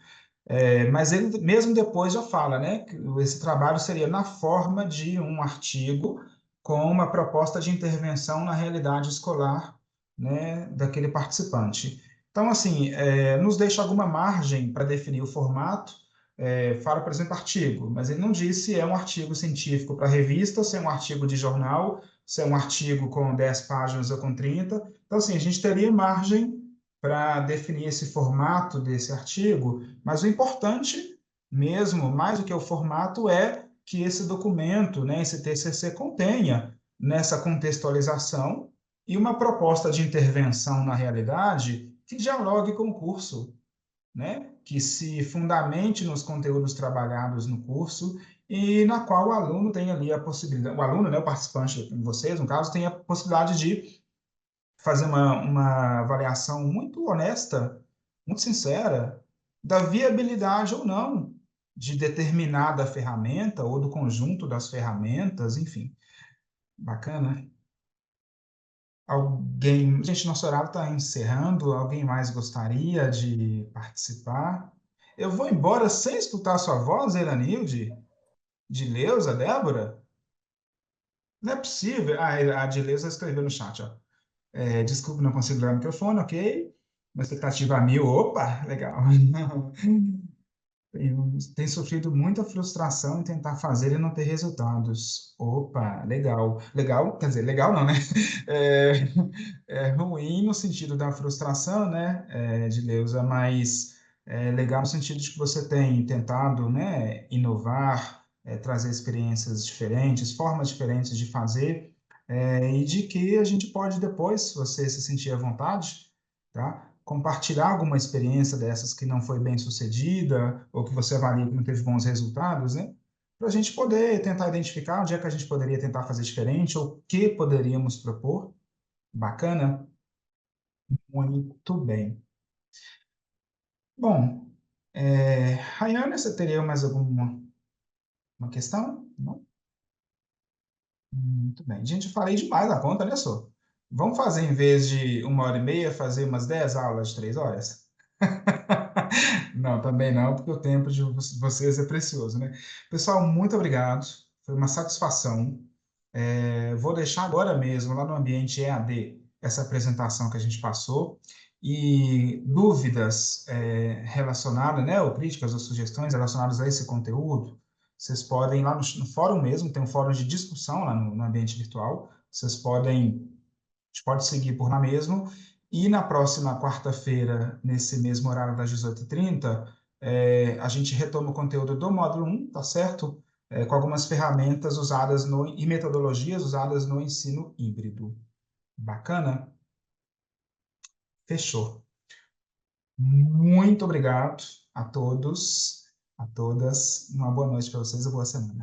Mas ele mesmo depois já fala, né, que esse trabalho seria na forma de um artigo com uma proposta de intervenção na realidade escolar, né, daquele participante. Então, assim, nos deixa alguma margem para definir o formato. Fala, por exemplo, artigo, mas ele não diz se é um artigo científico para revista ou se é um artigo de jornal se é um artigo com 10 páginas ou com 30. Então, assim, a gente teria margem para definir esse formato desse artigo, mas o importante mesmo, mais do que o formato, é que esse documento, né, esse TCC contenha nessa contextualização e uma proposta de intervenção na realidade que dialogue com o curso, né? Que se fundamente nos conteúdos trabalhados no curso e na qual o aluno tem ali a possibilidade, o aluno, né, o participante, vocês, no caso, tem a possibilidade de fazer uma avaliação muito honesta, muito sincera, da viabilidade ou não de determinada ferramenta ou do conjunto das ferramentas, enfim. Bacana. Alguém... Gente, nosso horário está encerrando. Alguém mais gostaria de participar? Eu vou embora sem escutar a sua voz, Eranilde? Dileuza, Débora? Não é possível. Ah, a Dileuza escreveu no chat, ó. Desculpe, não consigo ligar o microfone, ok. Uma expectativa a 1000, opa, legal. Tem sofrido muita frustração em tentar fazer e não ter resultados. Opa, legal. Legal, quer dizer, legal não, né? É, é ruim no sentido da frustração, né, de Leusa, mas é legal no sentido de que você tem tentado, né, inovar, trazer experiências diferentes, formas diferentes de fazer, e de que a gente pode depois, se você se sentir à vontade, tá? Compartilhar alguma experiência dessas que não foi bem sucedida, ou que você avalia que não teve bons resultados, né? Para a gente poder tentar identificar onde é que a gente poderia tentar fazer diferente, ou o que poderíamos propor. Bacana? Muito bem. Bom, Rayane, você teria mais alguma uma questão? Não? Muito bem. Gente, eu falei demais da conta, olha só. Vamos fazer, em vez de 1h30, fazer umas 10 aulas de 3 horas? Não, também não, porque o tempo de vocês é precioso, né? Pessoal, muito obrigado. Foi uma satisfação. Vou deixar agora mesmo, lá no ambiente EAD, essa apresentação que a gente passou. E dúvidas relacionadas, né, ou críticas ou sugestões relacionadas a esse conteúdo, vocês podem, lá no fórum mesmo, tem um fórum de discussão lá no ambiente virtual, vocês podem, a gente pode seguir por lá mesmo. E na próxima quarta-feira, nesse mesmo horário das 18h30, a gente retoma o conteúdo do módulo 1, tá certo? Com algumas ferramentas usadas e metodologias usadas no ensino híbrido. Bacana? Fechou. Muito obrigado a todos, a todas. Uma boa noite para vocês e boa semana.